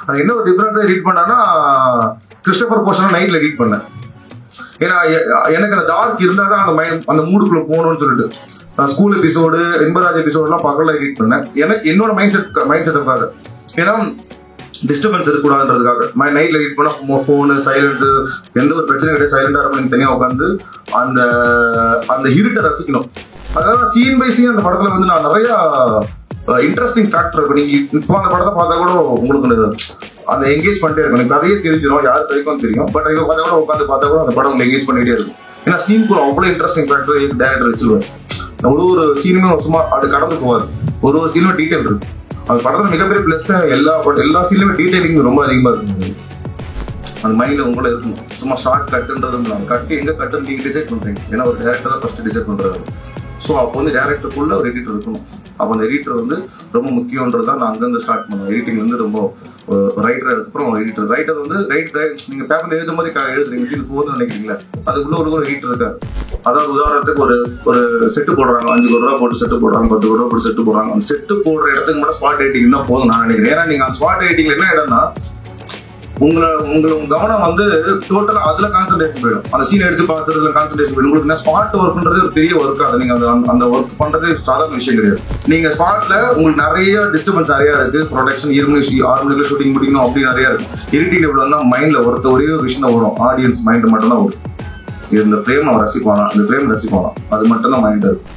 அது என்ன ஒரு டிஃபரெண்ட் எடிட் பண்ணான்னா கிறிஸ்டோபர் போர்ஷன் நைட்ல எடிட் பண்ணேன். ஏன்னா எனக்கு அந்த டார்க் இருந்தால் தான் அந்த மூடுக்குள்ள போகணும்னு சொல்லிட்டு நான் ஸ்கூல் எபிசோடு இன்பராஜ் எபிசோடுலாம் பகலில் எடிட் பண்ணேன். எனக்கு என்னோட மைண்ட் செட்டுக்காக, ஏன்னா டிஸ்டர்பன்ஸ் இருக்கக்கூடாதுன்றதுக்காக நைட்ல எடிட் பண்ணா ஃபோனு சைலண்ட், எந்த ஒரு பிரச்சனையும் கிடையாது, சைலண்டா இருக்கும், தனியாக உட்காந்து அந்த அந்த இருட்டை ரசிக்கணும். அதனால சீன் பை சீன் அந்த படத்துல வந்து நான் நிறைய இன்ட்ரெஸ்டிங் ஃபேக்டர் இருக்கும். நீங்க இப்போ அந்த படத்தை பார்த்தா கூட உங்களுக்கு அந்த எங்கேஜ் பண்ணிட்டே இருக்கும். எனக்கு கதையே தெரிஞ்சிடும், யார் சைக்கும் தெரியும், பட் இப்போ பார்த்தா கூட உட்காந்து பார்த்தா கூட அந்த படம் உங்களுக்கு எங்கேஜ் பண்ணிட்டே இருக்கும். ஏன்னா சீனுக்குள்ள அவ்வளோ இன்ட்ரெஸ்டிங் ஃபேக்டர் டேரக்டர் வச்சிருவார். ஒரு சீனுமே சும்மா அது கடந்து போவாது, ஒரு சீனுமே டீட்டெயில் இருக்கு. அந்த படத்துல மிகப்பெரிய பிளஸ் எல்லா சீனுமே டீட்டெயிலிங் ரொம்ப அதிகமா இருக்கும். அந்த மைண்ட்ல உங்களை இருக்கணும். சும்மா ஷார்ட் கட்டுன்றது கட்டு எங்க கட்டுன்னு நீங்க டிசைட் பண்றீங்க. ஏன்னா ஒரு டேரக்டர் தான் ஃபர்ஸ்ட் டிசைட் பண்றாரு. ஸோ அப்போ வந்து டேரக்டருக்குள்ள ஒரு எடிட்டர் இருக்கணும். அப்போ அந்த எடிட்டர் வந்து ரொம்ப முக்கியன்றது தான் நான் அங்கேருந்து ஸ்டார்ட் பண்ணுவேன். எடிட்டிங் வந்து ரொம்ப ரைட்டர் அதுக்கப்புறம் ரைட்டர் வந்து நீங்க பேப்பர்ல எழுதும் போது எழுதுறீங்க சீன் போகுதுன்னு நினைக்கிறீங்களா, அதுக்குள்ள ஒரு எடிட்டர் இருக்காரு. அதாவது உதாரணத்துக்கு ஒரு செட்டு போடுறாங்க, 5 கோடி ரூபா போட்டு செட்டு போடுறாங்க, 10 கோடி ரூபா போட்டு செட்டு போடுறாங்க. அந்த செட்டு போடுற இடத்துக்கு மட்டும் ஸ்பாட் எடிட்டிங் தான் போதும் நான் நினைக்கிறேன். ஏன்னா நீங்க அந்த ஸ்பாட் எடிட்டிங்ல என்ன இடம்னா உங்க கவனம் வந்து டோட்டலா அதுல கான்சென்ட்ரேஷன் போயிடும். அந்த சீன் எடுத்து பார்த்துறதுல கான்சென்ட்ரேஷன் போயிடும். உங்களுக்கு என்ன ஸ்பாட் ஒர்க்ன்றது ஒரு பெரிய ஒர்க். அதை நீங்க அந்த ஒர்க் பண்றது சாதாரண விஷயம் கிடையாது. நீங்க ஸ்பாட்ல உங்களுக்கு நிறைய டிஸ்டர்பன்ஸ் நிறைய இருக்கு. ப்ரொடக்ஷன் 6 மணிக்கு ஷூட்டிங் முடிக்கணும் அப்படி நிறைய இருக்கு. எடிட்டிங் டேபிள் வந்து மைண்ட்ல ஒரே ஒரு விஷயம் தான் வரும், ஆடியன்ஸ் மைண்ட் மட்டும் தான் வரும். இந்த ஃப்ரேம் அவன் ரசிப்பானா, இந்த ஃப்ரேம் ரசிப்பானா, அது மட்டும் தான் மைண்ட் இருக்கு.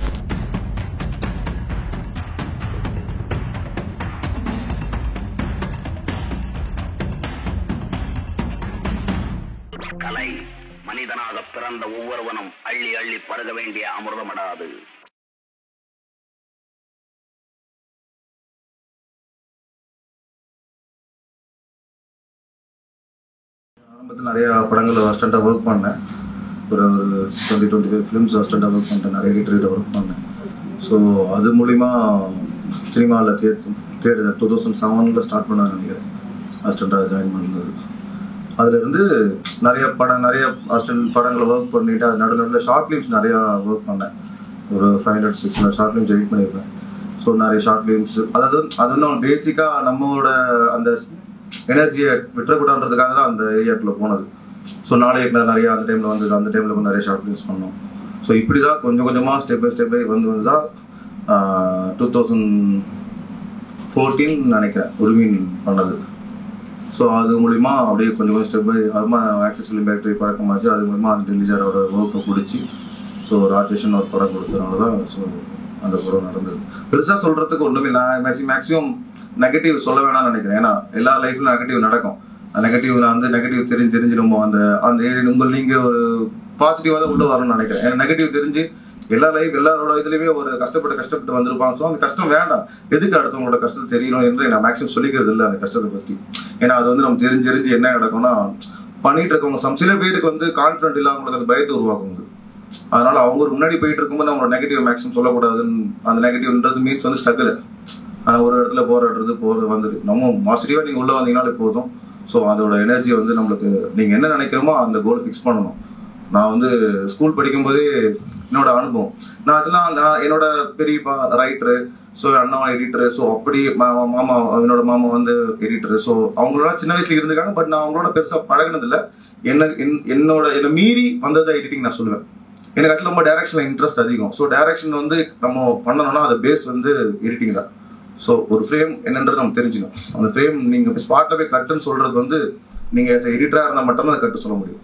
கலை மனிதனாக பிறந்த ஒவ்வொருவனும் அள்ளி அள்ளி பருக வேண்டிய அமிர்தமடாது. ஆரம்பத்தில் நிறைய படங்கள் அசிஸ்டண்டாக ஒர்க் பண்ணேன். ஒரு 20-25 ஃபிலிம்ஸ் அசிஸ்டண்டாக ஒர்க் பண்ணிட்டேன். நிறைய எடிட்டர்கிட்ட ஒர்க் பண்ணேன். ஸோ அது மூலிமா சினிமாவில் 2007 ஸ்டார்ட் பண்ண நினைக்கிறேன் அசிஸ்டண்டாக ஜாயின் பண்ணது. அதுலேருந்து நிறைய அசிஸ்டன்ட் படங்களை ஒர்க் பண்ணிவிட்டு அது நடுவில் ஷார்ட் ஃபிலிம்ஸ் நிறையா ஒர்க் பண்ணேன். ஒரு 500-600 ஷார்ட் ஃபிலிம்ஸ் எடிட் பண்ணியிருப்பேன். ஸோ நிறைய ஷார்ட் ஃபிலிம்ஸ் அது இன்னும் பேசிக்காக நம்மளோட அந்த எனர்ஜியை விட்டுறக்கூடாதுன்றதுக்காக தான் அந்த ஏரியாக்குள்ளே போனது. ஸோ நாளைக்கு நிறையா அந்த டைமில் வந்தது. அந்த டைமில் நிறைய ஷார்ட் ஃபிலிம்ஸ் பண்ணோம். ஸோ இப்படி தான் கொஞ்சமாக ஸ்டெப் பை வந்து தான் 2014 நினைக்கிறேன் உரிமையின் பண்ணது. ஸோ அது மூலிமா அப்படியே கொஞ்சம் ஸ்டெப் பை அதுமா ஆக்சஸ் ஃபிலிம் ஃபேக்டரி பழக்கமாச்சு. அது மூலிமா அந்த டெல்லிஜாரோட ஒர்க்கை பிடிச்சி ஸோ ராஜேஷன் ஒரு படம் கொடுத்ததுனால தான் ஸோ அந்த படம் நடந்தது. பெருசாக சொல்கிறதுக்கு ஒன்றுமே நான் மேக்ஸிமம் நெகட்டிவ் சொல்ல வேணாம்னு நினைக்கிறேன். ஏன்னா எல்லா லைஃப்லையும் நெகட்டிவ் நடக்கும். நெகட்டிவ் தெரிஞ்சு நம்ம அந்த ஏரியா உங்கள் நீங்கள் ஒரு பாசிட்டிவாக தான் உள்ளே வரணும்னு நினைக்கிறேன். ஏன்னா நெகட்டிவ் தெரிஞ்சு எல்லாரோட இதுலேயுமே ஒரு கஷ்டப்பட்டு வந்திருப்பாங்க. ஸோ அந்த கஷ்டம் வேண்டாம். எதுக்கு அடுத்தவங்களோட கஷ்டத்தை தெரியணும் என்று நான் மேக்ஸிமம் சொல்லிக்கிறது இல்லை அந்த கஷ்டத்தை பற்றி. ஏன்னா அது வந்து நம்ம தெரிஞ்சு என்ன நடக்கும்னா பண்ணிட்டு இருக்கவங்க சில பேருக்கு வந்து கான்ஃபிடென்ட் இல்லாதவங்களுக்கு அந்த பயத்தை உருவாக்குது. அதனால அவங்க ஒரு முன்னாடி போயிட்டு இருக்கும்போது அவங்களோட நெகட்டிவ் மேக்ஸிமம் சொல்லக்கூடாதுன்னு. அந்த நெகட்டிவ்ன்றது மீன்ஸ் வந்து ஸ்ட்ரகிள். ஆனால் ஒரு இடத்துல போகிறது வந்துட்டு நம்ம பாசிட்டிவாக நீங்கள் உள்ளே வந்தீங்கனாலே போதும். ஸோ அதோட எனர்ஜி வந்து நம்மளுக்கு நீங்கள் என்ன நினைக்கிறோமோ அந்த கோல் ஃபிக்ஸ் பண்ணணும். நான் வந்து ஸ்கூல் படிக்கும்போதே என்னோட அனுபவம் நான் என்னோட பெரியப்பா ரைட்டரு, ஸோ அண்ணா எடிட்டரு, ஸோ அப்படி என்னோட மாமா வந்து எடிட்டரு. ஸோ அவங்களோட சின்ன வயசுல இருந்திருக்காங்க. பட் நான் அவங்களோட பெருசாக பழகினதில்லை. என்னை மீறி வந்ததை எடிட்டிங் நான் சொல்லுவேன். எனக்கு ஆக்சுவலி ரொம்ப டைரக்ஷன்ல இன்ட்ரெஸ்ட் அதிகம். ஸோ டைரக்ஷன் வந்து நம்ம பண்ணணும்னா அது பேஸ் வந்து எடிட்டிங் தான். ஸோ ஒரு ஃப்ரேம் என்னன்றது நம்ம தெரிஞ்சுக்கணும். அந்த ஃப்ரேம் நீங்கள் ஸ்பாட்டில் போய் கட்டுன்னு சொல்றது வந்து நீங்கள் எடிட்டராக இருந்தால் மட்டும்தான் அதை கட்டு சொல்ல முடியும்.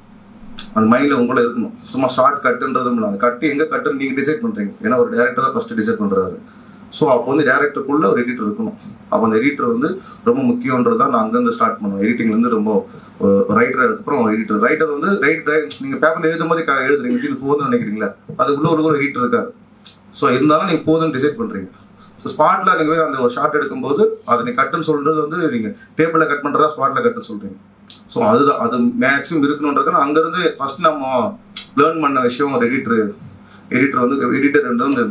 அந்த மைண்டில் உங்களை இருக்கணும். சும்மா ஷார்ட் கட்டுன்றதும் இல்லை. அந்த கட்டு எங்கே கட்டுன்னு நீங்கள் டிசைட் பண்ணுறீங்க. ஏன்னா ஒரு டேரக்டர் தான் ஃபர்ஸ்ட் டிசைட் பண்ணுறாரு. ஸோ அப்போ வந்து டேரக்டருக்குள்ள ஒரு எடிட்டர் இருக்கணும். அப்போ அந்த எடிட்டர் வந்து ரொம்ப முக்கியன்றது தான் நான் அங்கேருந்து ஸ்டார்ட் பண்ணுவேன். எடிட்டிங்லேருந்து ரொம்ப ரைட்டர் அதுக்கப்புறம் ரைட்டர் வந்து நீங்கள் பேப்பரில் எழுதும் போது எழுதுறீங்க சீன் போதுன்னு நினைக்கிறீங்களா, அதுக்குள்ள ஒரு எடிட்டர் இருக்காரு. ஸோ இருந்தாலும் நீங்கள் போதுன்னு டிசைட் பண்ணுறீங்க. ஸோ ஸ்பாட்டில் நீங்கள் போய் அந்த ஒரு ஷார்ட் எடுக்கும்போது அதை நீங்கள் கட்டுன்னு சொல்கிறது வந்து நீங்கள் டேபிளில் கட் பண்ணுறதா ஸ்பாட்டில் கட்டுன்னு சொல்கிறீங்க. ஸோ அதுதான் அது மேக்ஸிமம் இருக்கணுன்றது. அங்கேருந்து ஃபர்ஸ்ட் நம்ம லேர்ன் பண்ண விஷயம் ஒரு எடிட்டர் வந்து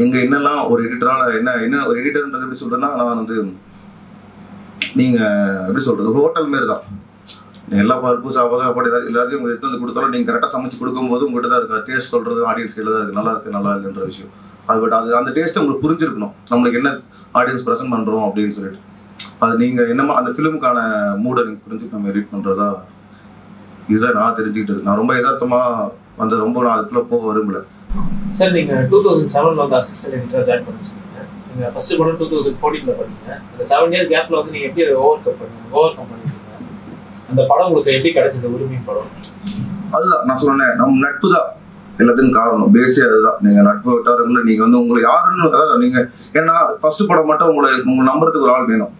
எங்க என்னெல்லாம் ஒரு எடிட்டரால என்ன ஒரு எடிட்டர்ன்றது எப்படி சொல்றேன்னா, நான் வந்து நீங்க எப்படி சொல்றது ஹோட்டல் மாரி தான். எல்லா பருப்பு சாப்பாடு எல்லாத்தையும் உங்க எடுத்து வந்து கொடுத்தாலும் நீங்க கரெக்டாக சமைச்சு கொடுக்கும்போது உங்கள்கிட்ட தான் இருக்கு. டேஸ்ட் சொல்றது ஆடியன்ஸ் கையில தான் இருக்கு. நல்லா இருக்குன்ற விஷயம் அது. பட் அது அந்த டேஸ்ட் உங்களுக்கு புரிஞ்சிருக்கணும். நம்மளுக்கு என்ன ஆடியன்ஸ் ப்ரெசென்ட் பண்றோம் அப்படின்னு சொல்லிட்டு. அது நீங்க என்னமா அந்த ஃபிலிமுக்கான மூடை புரிஞ்சு நம்ம எடிட் பண்றதா இதுதான் நான் தெரிஞ்சுக்கிட்டது. நான் ரொம்ப யதார்த்தமா வந்து ரொம்ப நான் அதுக்குள்ள போக விரும்பல. சார் நீங்க 2007 வந்து அசிஸ்டன்ட் எடிட்டரா ஜாயின் பண்ண சொன்னீங்க. நீங்க ஃபர்ஸ்ட் படம் 2014 பண்ணீங்க. அந்த 7 இயர் கேப்ல வந்து நீங்க எப்படி ஓவர் கம் பண்ணீங்க? அந்த படம் உங்களுக்கு எப்படி கிடைச்சது? உரிமையின் படம் அதுதான் நான் சொன்னேன், நம்ம நட்பு தான் எல்லாத்துக்கும் காரணம். பேஸே அதுதான். நீங்க நட்பு விட்டாருங்கள நீங்க வந்து உங்களை யாருன்னு அதாவது நீங்க ஏன்னா ஃபர்ஸ்ட் படம் மட்டும் உங்களை நம்புறதுக்கு ஒரு ஆள் வேணும்.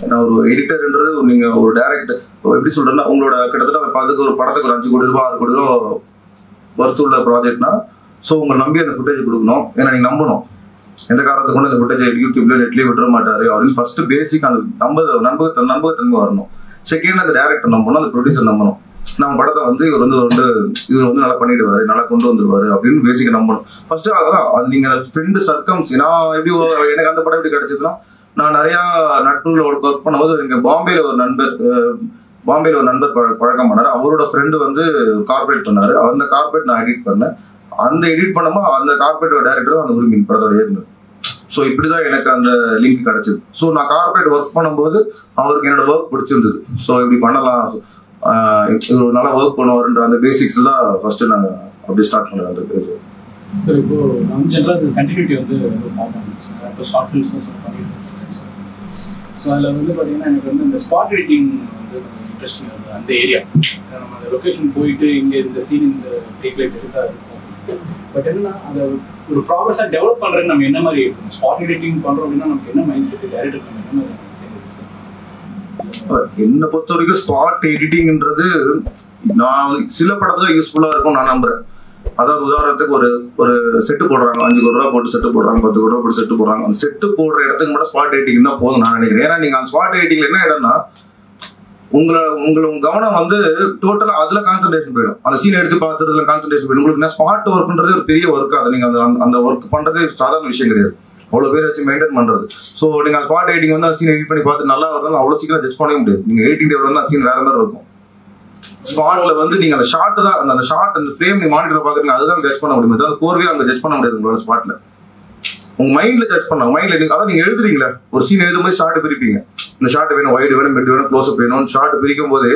ஏன்னா ஒரு எடிட்டர்ன்றது நீங்க ஒரு டைரக்டர் எப்படி சொல்றேன்னா உங்களோட கிட்டத்தட்ட அதுக்கு ஒரு படத்துக்கு ஒரு 5 கோடி ரூபாய் 6 கோடி ரூபாய் வருத்துள்ள ப்ராஜெக்ட்னா ஸோ உங்களை நம்பி அந்த ஃபுட்டேஜ் கொடுக்கணும். ஏன்னா நீங்க நம்பணும் எந்த காரணத்துக்கு கொண்டு அந்த ஃபுட்டேஜ் யூடியூப்ல நெட்லயே விட்டுற மாட்டாரு அப்படின்னு ஃபர்ஸ்ட் பேசிக் அந்த நம்பகத்தன்மை வரணும். செகண்ட் அந்த டைரக்டர் நம்பணும், அந்த ப்ரொடியூசர் நம்பணும். நம்ம படத்தை வந்து இவர் வந்து நல்லா பண்ணிடுவாரு, நல்லா கொண்டு வந்துருவாரு அப்படின்னு பேசிக்க நம்பணும். ஃபர்ஸ்ட் அதான் அது நீங்க ஃப்ரெண்டு சர்க்கம்ஸ். நான் எப்படி எனக்கு அந்த படம் எப்படி கிடைச்சதுன்னா நான் நிறைய நட்புகளை ஒர்க் பண்ணும்போது இங்க பாம்பேல ஒரு நண்பர் பழக்கம் பண்ணாரு. அவரோட ஃப்ரெண்டு வந்து கார்பரேட் பண்ணாரு. அந்த கார்பரேட் நான் எடிட் பண்ணேன். அந்த எடிட் பண்ணும்போது அந்த கார்பரேட்டோட டைரக்டர் தான் அந்த உரிமையின் படத்தோட இயக்குனர். ஸோ இப்படிதான் எனக்கு அந்த லிங்க் கிடைச்சது. ஸோ நான் கார்பரேட் ஒர்க் பண்ணும்போது அவருக்கு என்னோட ஒர்க் பிடிச்சிருந்தது. ஸோ இப்படி பண்ணலாம், நல்லா ஒர்க் பண்ணுவாருன்ற அந்த பேசிக்ஸ் தான் ஃபர்ஸ்ட் நாங்கள் அப்படி ஸ்டார்ட் பண்ணது அந்த பேஜ். சார் இப்போ நம்ம ஜென்ரலாக கண்டினியூட்டி வந்து பார்க்கணும் சார். இப்போ ஷார்ட் ஃபிலிம்ஸ் தான் சார் பண்ணிட்டு இருக்கேன் சார். ஸோ அதில் வந்து பார்த்தீங்கன்னா எனக்கு வந்து இந்த ஸ்பாட் எடிட்டிங் வந்து இன்ட்ரெஸ்டிங் இருக்குது. அந்த ஏரியா நம்ம அந்த லொக்கேஷன் போயிட்டு இங்கே இந்த சீன் இந்த டேக் லைட் எடுத்தால் இருக்கும். பட் என்னன்னா அதை ஒரு ப்ராக்ரஸாக டெவலப் பண்ணுறதுக்கு நம்ம என்ன மாதிரி இருக்கும்? ஸ்பாட் எடிட்டிங் பண்ணுறோம் அப்படின்னா நமக்கு என்ன மைண்ட் செட் டேரக்டர் நம்ம என்ன மாதிரி மைண்ட் செட்? என்னை பொறுத்த வரைக்கும் ஸ்பாட் எடிட்டிங்ன்றது நான் சில படத்துல யூஸ்ஃபுல்லா இருக்கும் நான் நம்புறேன். அதாவது உதாரணத்துக்கு ஒரு செட்டு போடுறாங்க, 5 கோடி ரூபாய் போட்டு செட்டு போடுறாங்க, 10 கோடி ரூபாய் போட்டு செட்டு போடுறாங்க. அந்த செட்டு போடுற இடத்துக்கு மட்டும் ஸ்பாட் எடிட்டிங் தான் போதும் நான் நினைக்கிறேன். ஏன்னா நீங்க அந்த ஸ்பாட் எடிட்டிங்ல என்ன இடம்னா உங்க கவனம் வந்து டோட்டலா அதுல கான்சன்ட்ரேஷன் போயிடும். அந்த சீன் எடுத்து பார்த்துறதுல கான்சன்ட்ரேஷன் போயிடும். உங்களுக்கு என்ன ஸ்பாட் ஒர்க்ன்றது ஒரு பெரிய ஒர்க். அதை நீங்க அந்த ஒர்க் பண்றது சாதாரண விஷயம் கிடையாது. அவ்வளவு பேர் வச்சு மெயின்டைன் பண்றது. ஸோ நீங்க அந்த ஸ்பாட் எடிட்டிங் வந்து சீன் எடிட் பண்ணி பார்த்து நல்லா இருந்தாலும் அவ்வளவு சீக்கிரம் ஜட்ஜ் பண்ணவே முடியாது. நீங்க எடிட்டிங் டேபிள் வந்து சீன் வேற மாதிரி இருக்கும். ஸ்பாட்ல வந்து நீங்க அந்த ஷாட் தான் அந்த ஷாட் அந்த ஃப்ரேம் நீங்க மானிட்டர் பாக்குறீங்க அதுதான் ஜட்ஜ் பண்ண முடியும். அதாவது கோர்வே அங்க ஜட்ஜ் பண்ண முடியாது உங்களோட ஸ்பாட்ல. உங்க மைண்ட்ல ஜட்ஜ் பண்ணலாம். மைண்ட்ல நீங்க அதான் நீங்க எழுதுறீங்களா ஒரு சீன் எழுதும்போது ஷார்ட் பிரிப்பீங்க. இந்த ஷார்ட் வேணும், வைடு வேணும், மிட் வேணும், க்ளோஸ் அப் வேணும். ஷார்ட் பிரிக்கும் போது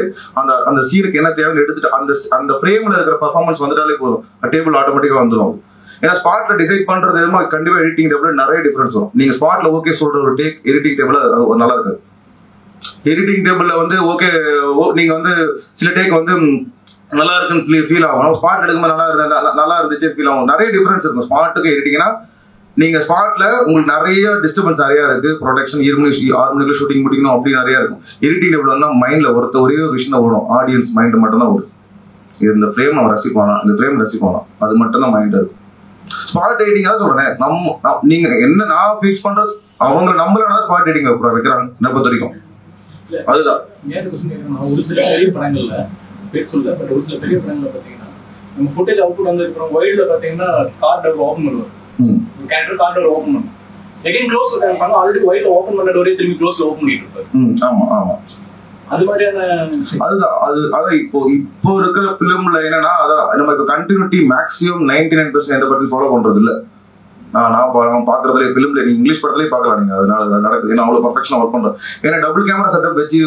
அந்த சீனுக்கு என்ன தேவைன்னு எடுத்துட்டு அந்த ஃப்ரேம்ல இருக்கிற பர்ஃபார்மன்ஸ் வந்துட்டாலே போதும். டேபிள் ஆட்டோமேட்டிக்கா வந்துடும். ஏன்னா ஸ்பாட்ல டிசைட் பண்றது எதுமா கண்டிப்பா எடிட்டிங் டேபிள் நிறைய டிஃபரன்ஸ் வரும். நீங்க ஸ்பாட்ல ஓகே சொல்ற ஒரு டேக் எடிட்டிங் டேபிள் நல்லா இருக்காது. எடிட்டிங் டேபிள்ல வந்து ஓகே நீங்க வந்து சில டேக் வந்து நல்லா இருக்குன்னு ஃபீல் ஆகும். ஸ்பாட் எடுக்கும்போது நல்லா இருந்துச்சு ஃபீல் ஆகும். நிறைய டிஃபரன்ஸ் இருக்கும் ஸ்பாட்டுக்கு எடிட்டிங்னா. நீங்க ஸ்பாட்ல உங்களுக்கு நிறைய டிஸ்டர்பன்ஸ் நிறைய இருக்கு. ப்ரொடக்ஷன் 6 மணிக்கு ஷூட்டிங் முடிக்கணும் அப்படி நிறைய இருக்கும். எடிட்டிங் டேபிள் வந்து மைண்ட்ல ஒரே ஒரு விஷயம் தான் ஓடும். ஆடியன்ஸ் மைண்ட் மட்டும் தான் ஓடும். இந்த ஃப்ரேம் நம்ம ரசிப்பானா, இந்த ஃப்ரேம் ரசிப்பானா, அது மட்டும் தான் மைண்ட் இருக்கும். ஸ்பாட் எடிட்டிங் தான் சொல்றேன். நீங்க என்ன நான் ஃபிக்ஸ் பண்றது அவங்க நம்மள ஸ்பாட் எடிட்டிங் வைக்கிறாங்க என்ன பொறுத்த வரைக்கும். அதுதான் ஒரு சில பெரிய படங்கள்ல பேர் சொல்ல. பட் ஒரு சில பெரிய படங்கள்ல பாத்தீங்கன்னா நம்ம ஃபுட்டேஜ் அவுட்புட் வந்து இருக்கிறோம். வைல்ட்ல பாத்தீங்கன்னா கார் டோர் ஓபன் பண்ணுவாங்க. கேரக்டர் கார் டோர் ஓபன் பண்ணும். அகைன் க்ளோஸ் பண்ணாங்க. ஆல்ரெடி வைல்ட்ல ஓபன் பண்ண டோரே திரும்பி க்ளோஸ்ல ஓபன் பண்ணிட்டு இருப்பாரு. ஆமா ஆமா அது மாதிரியான அதுதான் இப்போ இருக்கிற ஃபிலிம்ல என்னன்னா அதான் நம்ம இப்போ கண்டினியூட்டி மேக்ஸிமம் 99% எந்த படத்தையும் ஃபாலோ பண்றது இல்லை. நான் பாக்குறதுல ஃபிலிம்ல நீங்க இங்கிலீஷ் படத்துலயே பார்க்கலாம். நீங்க அதனால நடக்குது. ஏன்னா அவ்வளவு பர்ஃபெக்ஷனா ஒர்க் பண்றோம். ஏன்னா டபுள் கேமரா செட்டப் வச்சு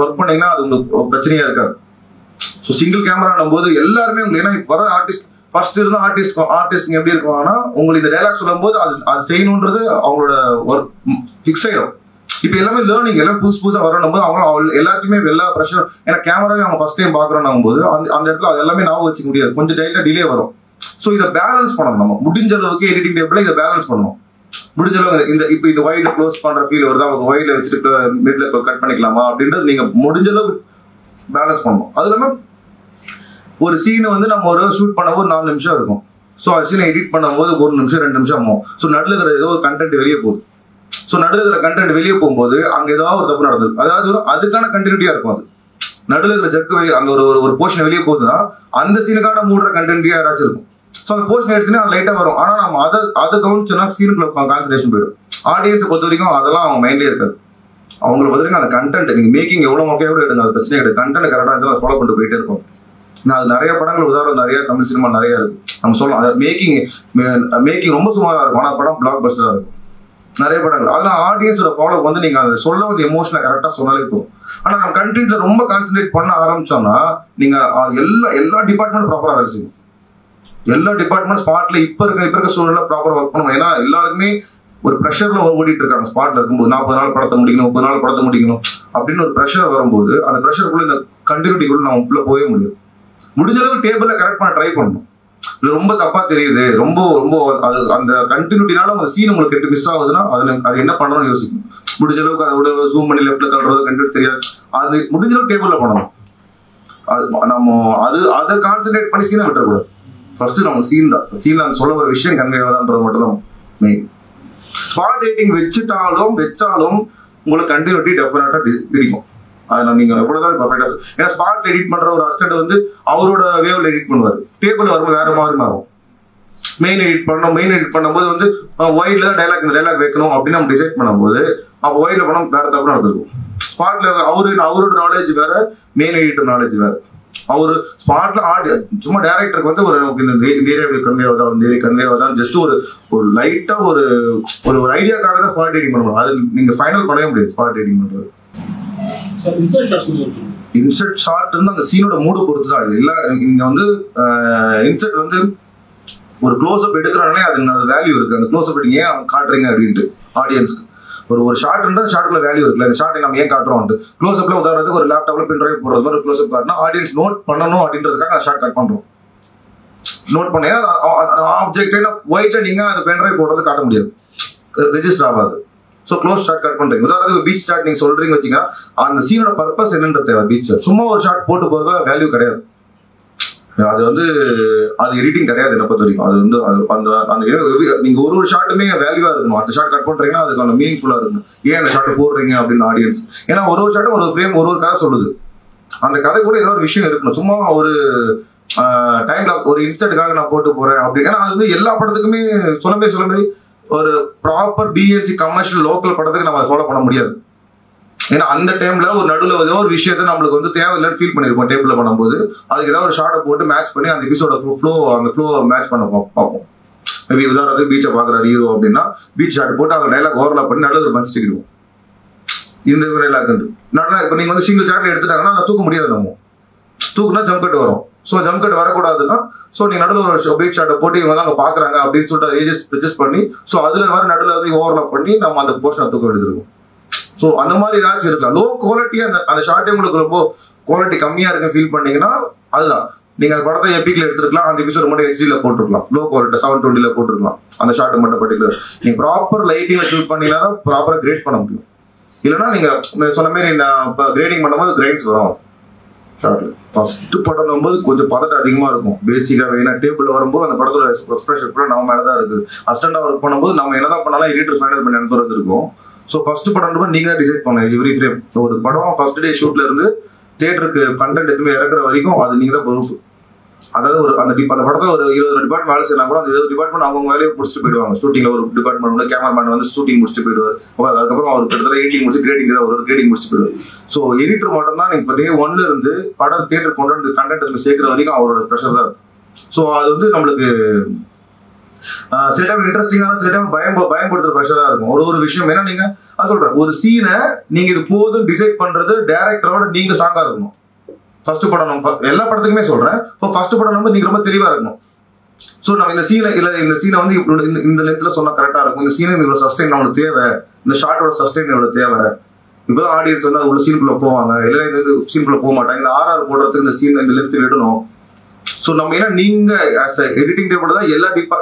ஒர்க் பண்ணீங்கன்னா அது உங்களுக்கு பிரச்சனையா இருக்காது. ஸோ சிங்கிள் கேமரா போது எல்லாருமே உங்களுக்கு ஏன்னா வர ஆர்டிஸ்ட் ஃபர்ஸ்ட் இருந்த ஆர்டிஸ்ட் எப்படி இருக்குவாங்கன்னா உங்களுக்கு இந்த டைலாக் சொல்லும் போது அது செய்யணுன்றது அவங்களோட ஒர்க் ஃபிக்ஸ் ஆயிடும். இப்போ எல்லாமே லேர்னிங் எல்லாம் புதுசா வரணும் போது அவங்க எல்லாத்தையுமே எல்லா ப்ரெஷர் ஏன்னா கேமராவே அவங்க ஃபர்ஸ்ட் டைம் பாக்குறோம் போது அந்த இடத்துல அது எல்லாமே ஞாபகம் வச்சுக்க முடியாது. கொஞ்சம் டைல டிலே வரும். ஸோ இதை பேலன்ஸ் பண்ணணும். நம்ம முடிஞ்ச அளவுக்கு எடிட்டிங் டேபிள்ல இதை பேலன்ஸ் பண்ணணும். முடிஞ்ச அளவுக்கு இப்போ இந்த வைட்ல க்ளோஸ் பண்ற ஃபீல் வருதா, வைட்ல வச்சுட்டு மிட்ல கட் பண்ணிக்கலாமா அப்படின்றது நீங்க முடிஞ்ச அளவுக்கு பேலன்ஸ் பண்ணணும். அது இல்லாம ஒரு சீனை வந்து நம்ம ஒரு ஷூட் பண்ணும்போது 4 நிமிஷம் இருக்கும். ஸோ அந்த சீனை எடிட் பண்ணும்போது 1 நிமிஷம் 2 நிமிஷம் ஆகும். ஸோ நடுவில் இருக்கிற ஏதோ ஒரு கண்டென்ட் வெளியே போகுது. ஸோ நடுவில் இருக்கிற கண்டென்ட் வெளியே போகும்போது அங்க ஏதாவது ஒரு தப்பு நடந்தது. அதாவது அதுக்கான கண்டினியூட்டியா இருக்கும். அது நடுவில் இருக்கிற ஜக்கு அங்க ஒரு போர்ஷன் வெளியே போகுதுன்னா அந்த சீனுக்கான மூடுற கண்டென்ட்டியா யாராச்சும் இருக்கும். ஸோ அந்த போர்ஷன் எடுத்துன்னா அது லைட்டா வரும். ஆனா நம்ம அதை கவனிச்சோம்னா சீனுக்குள்ள கான்சன்ட்ரேஷன் போயிடும். ஆடியன்ஸை பொறுத்த வரைக்கும் அதெல்லாம் அவங்க மைண்ட்லேயே இருக்காது. அவங்களை பொறுத்த வரைக்கும் அந்த கண்டென்ட் நீங்க மேக்கிங் எவ்வளவு மொக்கையோட எடுங்க, அது பிரச்சனை கிடையாது. கண்டென்ட் கரெக்டாக இருந்தாலும் அதை ஃபாலோ பண்ணிட்டு போயிட்டே இருக்கும். நான் அது நிறைய படங்கள் உதாரணம் நிறைய தமிழ் சினிமா நிறைய இருக்கு. நம்ம சொல்லலாம் மேக்கிங் ரொம்ப சுமாரா இருக்கும். ஆனா படம் பிளாக் பஸ்டரா இருக்கும். நிறைய படங்கள். அதெல்லாம் ஆடியன்ஸோட ஃபாலோ வந்து நீங்க அதை சொல்ல வந்து எமோஷனை கரெக்டா சொன்னாலே போதும். ஆனா நம்ம கண்ட்ரில ரொம்ப கான்சென்ட்ரேட் பண்ண ஆரம்பிச்சோம்னா நீங்க எல்லா டிபார்ட்மெண்ட் ப்ராப்பரா வேலை செய்யும். எல்லா டிபார்ட்மெண்ட் ஸ்பாட்ல இப்ப இருக்க சூழல்ல ப்ராப்பரா ஒர்க் பண்ணணும். ஏன்னா எல்லாருக்குமே ஒரு ப்ரெஷர்ல ஓடிட்டு இருக்காங்க. ஸ்பாட்ல இருக்கும்போது 40 நாள் படத்தை முடிக்கணும், 30 நாள் படத்தை முடிக்கணும் அப்படின்னு ஒரு ப்ரெஷர் வரும்போது அந்த ப்ரெஷருக்குள்ள இந்த கண்டினியூட்டிக்குள்ள நம்ம உள்ள போகவே முடியாது. முடிஞ்ச அளவுக்கு டேபிள கரெக்ட் பண்ண ட்ரை பண்ணணும். இது ரொம்ப தப்பா தெரியுது, ரொம்ப ரொம்ப அது அந்த கண்டினியூட்டினால அந்த சீன் உங்களுக்கு எட்டு மிஸ் ஆகுதுன்னா அது என்ன பண்ணணும்னு யோசிக்கணும். முடிஞ்ச அளவுக்கு அதோட ஜூம் பண்ணி லெஃப்ட்ல தள்ளுறது கண்டினியூட்டி தெரியாது, அது முடிஞ்ச அளவுக்கு டேபிள்ல பண்ணணும். அது நம்ம அதை கான்சென்ட்ரேட் பண்ணி சீனை விட்டுறக்கூடாது. ஃபர்ஸ்ட் நம்ம சீன்ல சொல்ல ஒரு விஷயம் கன்வேவாதான்றது மட்டும் தான் மெயின். ஸ்பாட் எடிட்டிங் வச்சாலும் உங்களுக்கு கண்டினியூட்டி டெஃபினட்டா கிடைக்கும். அதனால நீங்க எவ்வளவுதான் பர்ஃபெக்டா, ஏன்னா ஸ்பாட் எடிட் பண்ற ஒரு அசிஸ்டன்ட் வந்து அவரோட வேவ்ல எடிட் பண்ணுவாரு, டேபிள் வரும்போது வேற மாதிரி மாறும். மெயின் எடிட் பண்ணும்போது வந்து ஒயிட்ல தான் டைலாக் வைக்கணும் அப்படின்னு நம்ம டிசைட் பண்ணும்போது அப்போ ஒயிட்ல பண்ண வேற தப்பு நடந்திருக்கும். ஸ்பாட்ல அவரோட நாலேஜ் வேற, மெயின் எடிட்டர் நாலேஜ் வேற. அவரு ஸ்பாட்ல சும்மா டைரக்டருக்கு வந்து ஒரு கன்வே ஆகுதான் ஜஸ்ட் ஒரு லைட்டா ஒரு ஐடியாக்காக தான் ஸ்பாட் எடிட்டிங் பண்ணணும். அது நீங்க ஃபைனல் பண்ணவே முடியாது ஸ்பாட் எடிட்டிங் பண்றது. இன்சர்ட் ஷாட் வந்து அந்த சீனோட மூடு பொறுத்து தான். இல்ல இங்க வந்து இன்சர்ட் வந்து ஒரு க்ளோஸ் அப் எடுக்கிறாங்களே அது வேல்யூ இருக்கு. அந்த க்ளோஸ் அப் ஏன் காட்டுறீங்க அப்படின்ட்டு ஆடியன்ஸ்க்கு ஒரு ஷார்ட் இருந்தால் ஷார்ட்ல வேல்யூ இருக்குல்ல. இந்த ஷார்ட்டை நம்ம ஏன் காட்டுறோம், க்ளோஸ் அப்ல உதாரணத்துக்கு ஒரு லேப்டாப்ல பின் டிரைவ் போடுறது மாதிரி க்ளோஸ் அப் காட்டினா ஆடியன்ஸ் நோட் பண்ணணும் அப்படின்றதுக்காக அந்த ஷார்ட் கட் பண்றோம். நோட் பண்ண ஆப்ஜெக்ட் ஒயிட்ல நீங்க அந்த பென் டிரைவ் போடுறது காட்ட முடியாது, ரெஜிஸ்டர் ஆகாது. ஸோ க்ளோஸ் ஷார்ட் கட் பண்றீங்க. உதாரணத்துக்கு பீச் ஷாட் நீங்க சொல்றீங்க வச்சுங்க, அந்த சீனோட பர்பஸ் என்னன்றது தேவை. பீச் சும்மா ஒரு ஷார்ட் போட்டு போறது வேல்யூ கிடையாது. அது வந்து அது எடிட்டிங் கிடையாது என்ன பொறுத்த வரைக்கும். அது வந்து அந்த நீங்க ஒரு ஷாட்டுமே வேல்யூவா இருக்கணும். அந்த ஷாட் கட் பண்றீங்கன்னா அதுக்கான மீனிங்ஃபுல்லா இருக்கணும். ஏன் அந்த ஷாட்டை போடுறீங்க அப்படின்னு ஆடியன்ஸ், ஏன்னா ஒரு ஷாட்டும் ஒரு ஃப்ரேம் ஒரு கதை சொல்லுது. அந்த கதை கூட ஏதோ ஒரு விஷயம் இருக்கணும். சும்மா ஒரு டைம்ல ஒரு இன்ஸ்டன்ட்காக நான் போட்டு போறேன் அப்படி, ஏன்னா அது வந்து எல்லா படத்துக்குமே சொல்ல மாதிரி ஒரு ப்ராப்பர் பிஎஸ்சி கமர்ஷியல் லோக்கல் படத்துக்கு நம்ம ஃபாலோ பண்ண முடியாது. ஏன்னா அந்த டைம்ல ஒரு நடுவில் ஏதோ ஒரு விஷயத்த நம்மளுக்கு வந்து தேவையில்லைன்னு ஃபீல் பண்ணிருப்போம். டேபிள்ல பண்ணும்போது அதுக்கு ஏதாவது ஒரு ஷார்ட்டை போட்டு மேட்ச் பண்ணி அந்த எபிசோட ஃப்ளோ மேட்ச் பண்ண பார்ப்போம். மேபி உதாரணத்துக்கு பீச்சை பாக்குறாரு ஹீரோ அப்படின்னா பீச் ஷார்ட் போட்டு அந்த டைலாக் ஓவர்லாப் பண்ணி நடுவில் ஒரு பஞ்ச் தூக்கிடுவோம். இந்த டைலாக் நடுவில் இப்போ நீங்க வந்து சிங்கிள் ஷார்ட்ல எடுத்துட்டாங்கன்னா அதை தூக்க முடியாது. நம்ம தூக்குனா ஜம்ப் கட் வரும். ஸோ ஜம்ப் கட் வரக்கூடாதுன்னா ஸோ நீங்க நடுவில் ஒரு பீச் ஷார்ட்டை போட்டு இவங்க தான் அங்கே பாக்குறாங்க அப்படின்னு சொல்லிட்டு ரெஜிஸ்ட் பண்ணி ஸோ அதுல வர நடுவில் வந்து ஓவர்லாப் பண்ணி நம்ம அந்த போர்ஷனை தூக்க எடுத்துருக்கோம். ஸோ அந்த மாதிரி ஏதாச்சும் இருக்கலாம். லோ குவாலிட்டியா அந்த ஷார்ட்டே உங்களுக்கு ரொம்ப குவாலிட்டி கம்மியா இருக்குன்னு ஃபீல் பண்ணீங்கன்னா அதுதான் நீங்க அந்த படத்தை எபிக்ல எடுத்துருக்கலாம். அந்த எபிசோட் மட்டும் ஹெச்டில போட்டுருக்கலாம், லோ குவாலிட்டி 720ல போட்டுருக்கலாம். அந்த ஷார்ட் மட்டும் பர்டிகுலர் நீங்க ப்ராப்பர் லைட்டிங்ல ஷூட் பண்ணீங்கன்னா தான் ப்ராப்பரா கிரேட் பண்ண முடியும். இல்லைன்னா நீங்க சொன்ன மாதிரி கிரேடிங் பண்ணும்போது கிரைன்ஸ் வரும் ஷார்ட்ல. ஃபர்ஸ்ட் படம் போது கொஞ்சம் பதட்டம் அதிகமா இருக்கும் பேசிக்காவே. ஏன்னா டேபிள் வரும்போது அந்த படத்தோட எக்ஸ்பிரஷன் ஃபுல்லா நம்ம மேலதான் இருக்கு. அசிஸ்டண்டா ஒர்க் பண்ணும்போது நம்ம என்னதான் பண்ணாலும் எடிட்டர் ஃபைனல் பண்ணி அனுப்புறது இருக்கும். ஸோ ஃபர்ஸ்ட் படம் நீங்க டிசைட் பண்ண எவ்ரி ஃப்ரேம். ஒரு படம் ஃபர்ஸ்ட் டே ஷூட்ல இருந்து தியேட்டருக்கு கண்டென்ட் எதுவுமே இறக்குற வரைக்கும் அது நீங்க தான் பொறுப்பு. அதாவது அந்த படத்தை ஒரு 20 டிபார்ட்மெண்ட் வேலை செய்யலாம் கூட அந்த 20 டிபார்ட்மெண்ட் அவங்க வேலையை முடிச்சுட்டு போயிடுவாங்க. ஷூட்டிங்ல ஒரு டிபார்ட்மெண்ட் வந்து கேமராமேன் வந்து ஷூட்டிங் முடிச்சுட்டு போயிடுவார். அதுக்கப்புறம் அவர் கிட்டத்தட்ட எடிட்டிங் முடிச்சு கிரேடிங் தான் ஒரு கிரேடிங் முடிச்சுட்டு போயிடுவார். ஸோ எடிட்டர் மட்டும் தான் நீங்க டே 1ல இருந்து படம் தியேட்டர் கொண்டு வந்து கண்டென்ட் சேர்க்கிற வரைக்கும் அவரோட ப்ரெஷர் தான் இருக்கு. ஸோ அது வந்து நம்மளுக்கு சில டைம் இன்ட்ரெஸ்டிங்கான சில டைம் பயன்படுத்துற ப்ரெஷரா இருக்கும். ஒரு விஷயம் ஏன்னா நீங்க அது சொல்றேன் ஒரு சீனை நீங்க இது போதும் டிசைட் பண்றது டைரக்டரோட நீங்க ஸ்ட்ராங்கா இருக்கணும். ஃபர்ஸ்ட் படம் நம்ம எல்லா படத்துக்குமே சொல்றேன், ஃபர்ஸ்ட் படம் வந்து நீங்க ரொம்ப தெளிவா இருக்கணும். ஸோ நம்ம இந்த சீனை வந்து இந்த லென்த்ல சொன்னா கரெக்டா இருக்கும். இந்த சீனை இவ்வளவு சஸ்டைன் நம்மளுக்கு தேவை, இந்த ஷார்ட்டோட சஸ்டைன் இவ்வளவு தேவை. இப்பதான் ஆடியன்ஸ் வந்து உள்ள சீனுக்குள்ள போவாங்க, இல்லை இந்த சீனுக்குள்ள போக மாட்டாங்க. இந்த RR போடுறதுக்கு இந்த சீன் இந்த லென்த் விடணும். ஸோ நம்ம ஏன்னா நீங்க எடிட்டிங் டேபிள் தான்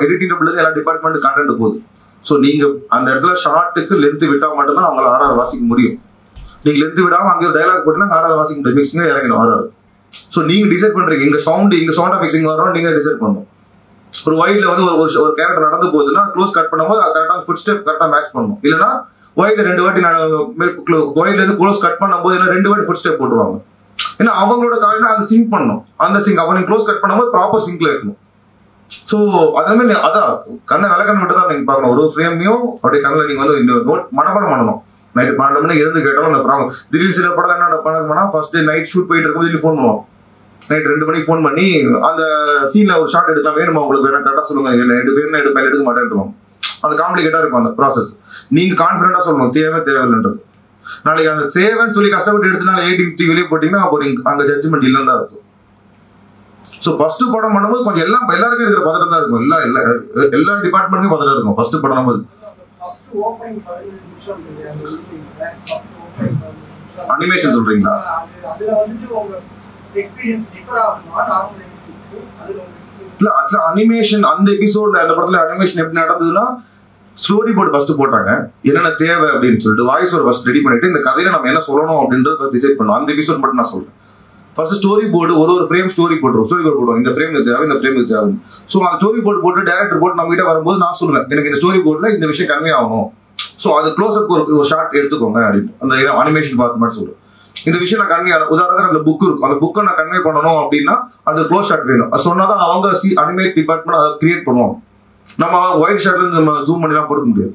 எடிட்டிங் டேபிள் எல்லா டிபார்ட்மெண்ட் கண்டென்ட் போகுது. ஸோ நீங்க அந்த இடத்துல ஷார்ட்டுக்கு லென்த் விட்டா மட்டும்தான் அவங்களால RR வாசிக்க முடியும். நீங்க லென்த் விடாம அங்கே ஒரு டைலாக் போட்டுனா RR வாசிக்க முடியும். மிக்சிங்கா இறங்கணும் RR. ஸோ நீங்க டிசைட் பண்றீங்க இங்க சவுண்ட் மிக்சிங் வரும், நீங்க டிசைட் பண்ணணும். ஒரு ஒயிட்ல வந்து ஒரு கேரக்டர் நடந்து போகுதுன்னா க்ளோஸ் கட் பண்ணும்போது கரெக்டான ஃபுட் ஸ்டெப் கரெக்டா மேட்ச் பண்ணணும். இல்லைன்னா ஒயிட்ல 2 வாட்டி ஒயிட்ல இருந்து க்ளோஸ் கட் பண்ணும்போது 2 வாட்டி ஃபுட் ஸ்டெப் போட்டுருவாங்க. ஏன்னா அவங்களோட காலையில அந்த சிங்க் பண்ணணும். அந்த சிங்க் அவன் க்ளோஸ் கட் பண்ணும்போது ப்ராப்பர் சிங்க்ல இருக்கணும். ஸோ அதே அதான் கண்ணை விளக்கண்ணு விட்டு தான் நீங்க பார்க்கணும். ஒரு ஃப்ரேமையும் அப்படியே கண்ணில் நீங்க வந்து நோட் மனப்பாடம் பண்ணணும். நைட் 12 மணிக்கு இருந்து கேட்டாலும் அந்த ஃப்ராங் திடீர் சில படம் என்ன பண்ணா ஃபர்ஸ்ட் டே நைட் ஷூட் போயிட்டு இருக்கும்போது ஃபோன் பண்ணுவோம். நைட் 2 மணிக்கு ஃபோன் பண்ணி அந்த சீன்ல ஒரு ஷார்ட் எடுக்கலாம் வேணுமா உங்களுக்கு வேணும் கரெக்டாக சொல்லுங்க. எடுப்பேன் எடுக்க மாட்டேன்ருவோம். அது காம்ப்ளிகேட்டா இருக்கும் அந்த ப்ராசஸ். நீங்க கான்ஃபிடண்டா சொல்லணும் தேவையில்லைன்றது. நாளைக்கு அந்த தேவைன்னு சொல்லி கஷ்டப்பட்டு எடுத்துனால 18 வெளியே போட்டீங்கன்னா அப்போ நீங்க அங்க ஜட்ஜ்மெண்ட் இல்லைன்னு தான் இருக்கும். ஸோ ஃபர்ஸ்ட் படம் பண்ணும்போது கொஞ்சம் எல்லாருக்கும் இருக்கிற பதட்டம் தான் இருக்கும். எல்லா டிபார்ட்மெண்ட்டுக்கும் பதட்டம் இருக்கும் ஃபர்ஸ்ட் படம் பண்ணும்போது. அனிமேஷன் சொல்றீங்களா? இல்ல ஆக்சுவலா அனிமேஷன் அந்த எபிசோட்ல அந்த படத்துல அனிமேஷன் எப்படி நடந்ததுன்னா ஸ்டோரி போர்டு ஃபர்ஸ்ட் போட்டாங்க, என்னென்ன தேவை அப்படின்னு சொல்லிட்டு வாய்ஸ் ஒரு ஃபர்ஸ்ட் ரெடி பண்ணிட்டு இந்த கதையில நம்ம என்ன சொல்லணும் அப்படின்றத டிசைட் பண்ணுவோம். அந்த எபிசோட் மட்டும் நான் சொல்றேன். ஃபர்ஸ்ட் ஸ்டோரி போர்டு ஒரு ஃப்ரேம் ஸ்டோரி போடுவோம், இந்த ஃப்ரேம் தேவை, இந்த ஃப்ரேம் தேவை. ஸோ அந்த ஸ்டோரி போர்டு போட்டு டைரக்டர் போட்டு நம்ம கிட்ட வரும்போது நான் சொல்லுவேன் எனக்கு இந்த ஸ்டோரி போர்டுல இந்த விஷயம் கன்வே ஆகணும். ஸோ அது க்ளோஸ் அப் ஒரு ஷார்ட் எடுத்துக்கோங்க அப்படின்னு அந்த அனிமேஷன் பார்த்து மட்டும் சொல்றேன். இந்த விஷயம் நான் கன்வே உதாரணத்துக்கு அந்த புக் இருக்கும், அந்த புக்கை நான் கன்வே பண்ணணும் அப்படின்னா அது க்ளோஸ் ஷாட் வேணும். அது சொன்னாதான் அவங்க அனிமேட் டிபார்ட்மெண்ட் அதை கிரியேட் பண்ணுவாங்க. நம்ம ஒயிட் ஷாட்ல நம்ம ஜூம் பண்ணிலாம் கொடுக்க முடியாது.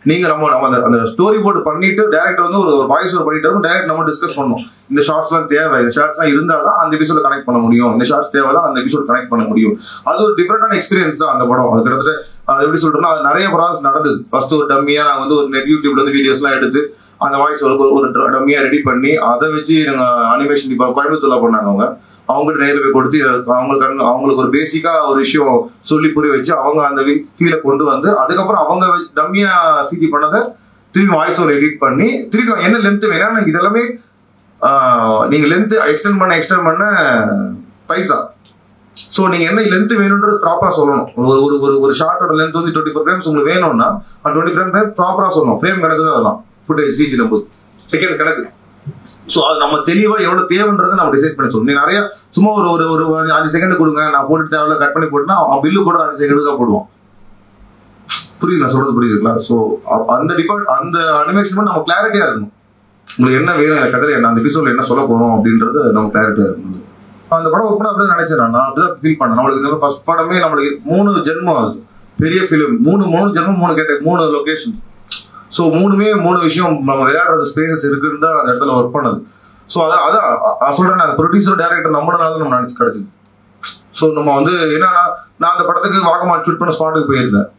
நீங்க நம்ம அந்த ஸ்டோரி போர்டு பண்ணிட்டு டேரக்டர் வந்து ஒரு வாய்ஸ் ஓவர் பண்ணிட்டு டேரக்ட் நம்ம டிஸ்கஸ் பண்ணணும். இந்த ஷார்ட்ஸ் எல்லாம் தேவை, இந்த ஷார்ட்ஸ் எல்லாம் இருந்தாதான் அந்த எபிசோட கனெக்ட் பண்ண முடியும், இந்த ஷார்ட்ஸ் தேவைதான் அந்த எபிசோட் கனெக்ட் பண்ண முடியும். அது ஒரு டிஃபரெண்டான எக்ஸ்பீரியன்ஸ் தான் அந்த படம். அது கிட்டத்தட்ட அது எப்படி சொல்றேன்னா அது நிறைய ப்ராசஸ் நடந்தது. ஃபர்ஸ்ட் ஒரு டம்மியா நாங்க வந்து ஒரு நெட் யூடியூப்ல வந்து வீடியோஸ் எல்லாம் எடுத்து அந்த வாய்ஸ் ஒரு டம்மியா ரெடி பண்ணி அதை வச்சு நாங்க அனிமேஷன் இப்போ கோயம்புத்தூர்ல பண்ணாங்க. அவங்ககிட்ட நேரில் போய் கொடுத்து அவங்களுக்கு ஒரு பேசிக்கா ஒரு விஷயம் சொல்லி புரிய வச்சு அவங்க அந்த ஃபீலை கொண்டு வந்து அதுக்கப்புறம் அவங்க டம்மியா சிஜி பண்ணதை திரும்பி வாய்ஸ் ஓவர் எடிட் பண்ணி திரும்பி என்ன லென்த் வேணும் இதெல்லாமே நீங்க லென்த் எக்ஸ்டெண்ட் பண்ண பைசா. ஸோ நீங்க என்ன லென்த் வேணும்ன்றது ப்ராப்பரா சொல்லணும். ஒரு ஷார்ட்டோட லென்த் வந்து 24 ஃப்ரேம்ஸ் உங்களுக்கு வேணும்னா 20 ஃப்ரேம் ப்ராப்பரா சொல்லணும். ஃப்ரேம் கணக்கு தான் அதெல்லாம் ஃபுட்டேஜ் சிஜி நம்பர் செகண்ட் கணக்கு. ஸோ அது நம்ம தெளிவா எவ்வளவு தேவைன்றதை நம்ம டிசைட் பண்ணி சொல்லணும். நீ நிறைய சும்மா ஒரு 5 செகண்ட் கொடுங்க நான் போட்டு தேவையில்ல கட் பண்ணி போட்டுனா அவன் பில்லு கூட 5 செகண்ட் தான் போடுவான். புரியுது நான் சொல்றது புரியுதுங்களா? ஸோ அந்த அனிமேஷன் நம்ம கிளாரிட்டியா இருக்கணும். உங்களுக்கு என்ன வேணும் கதையில என்ன அந்த எபிசோட்ல என்ன சொல்ல போறோம் அப்படின்றது நம்ம கிளாரிட்டியா இருக்கணும். அந்த படம் ஒப்பனா அப்படிதான் நினைச்சேன். நான் அப்படிதான் ஃபீல் பண்ணேன். நம்மளுக்கு இந்த ஃபர்ஸ்ட் படமே நம்மளுக்கு 3 ஜென்மம் ஆகுது. பெரிய ஃபிலிம் 3 ஜென்மம் 3 லொகேஷன். ஸோ 3 விஷயம் நம்ம விளையாடுறது ஸ்பேசஸ் இருக்குன்னு தான் அந்த இடத்துல ஒர்க் பண்ணது. ஸோ அதான் சொல்றேன் அந்த ப்ரொடியூசர் டைரக்டர் நம்பினால நம்ம நினைச்சு கிடைச்சது. ஸோ நம்ம வந்து என்னன்னா நான் அந்த படத்துக்கு வாகமான் ஷூட் பண்ண ஸ்பாட்டுக்கு போயிருந்தேன்.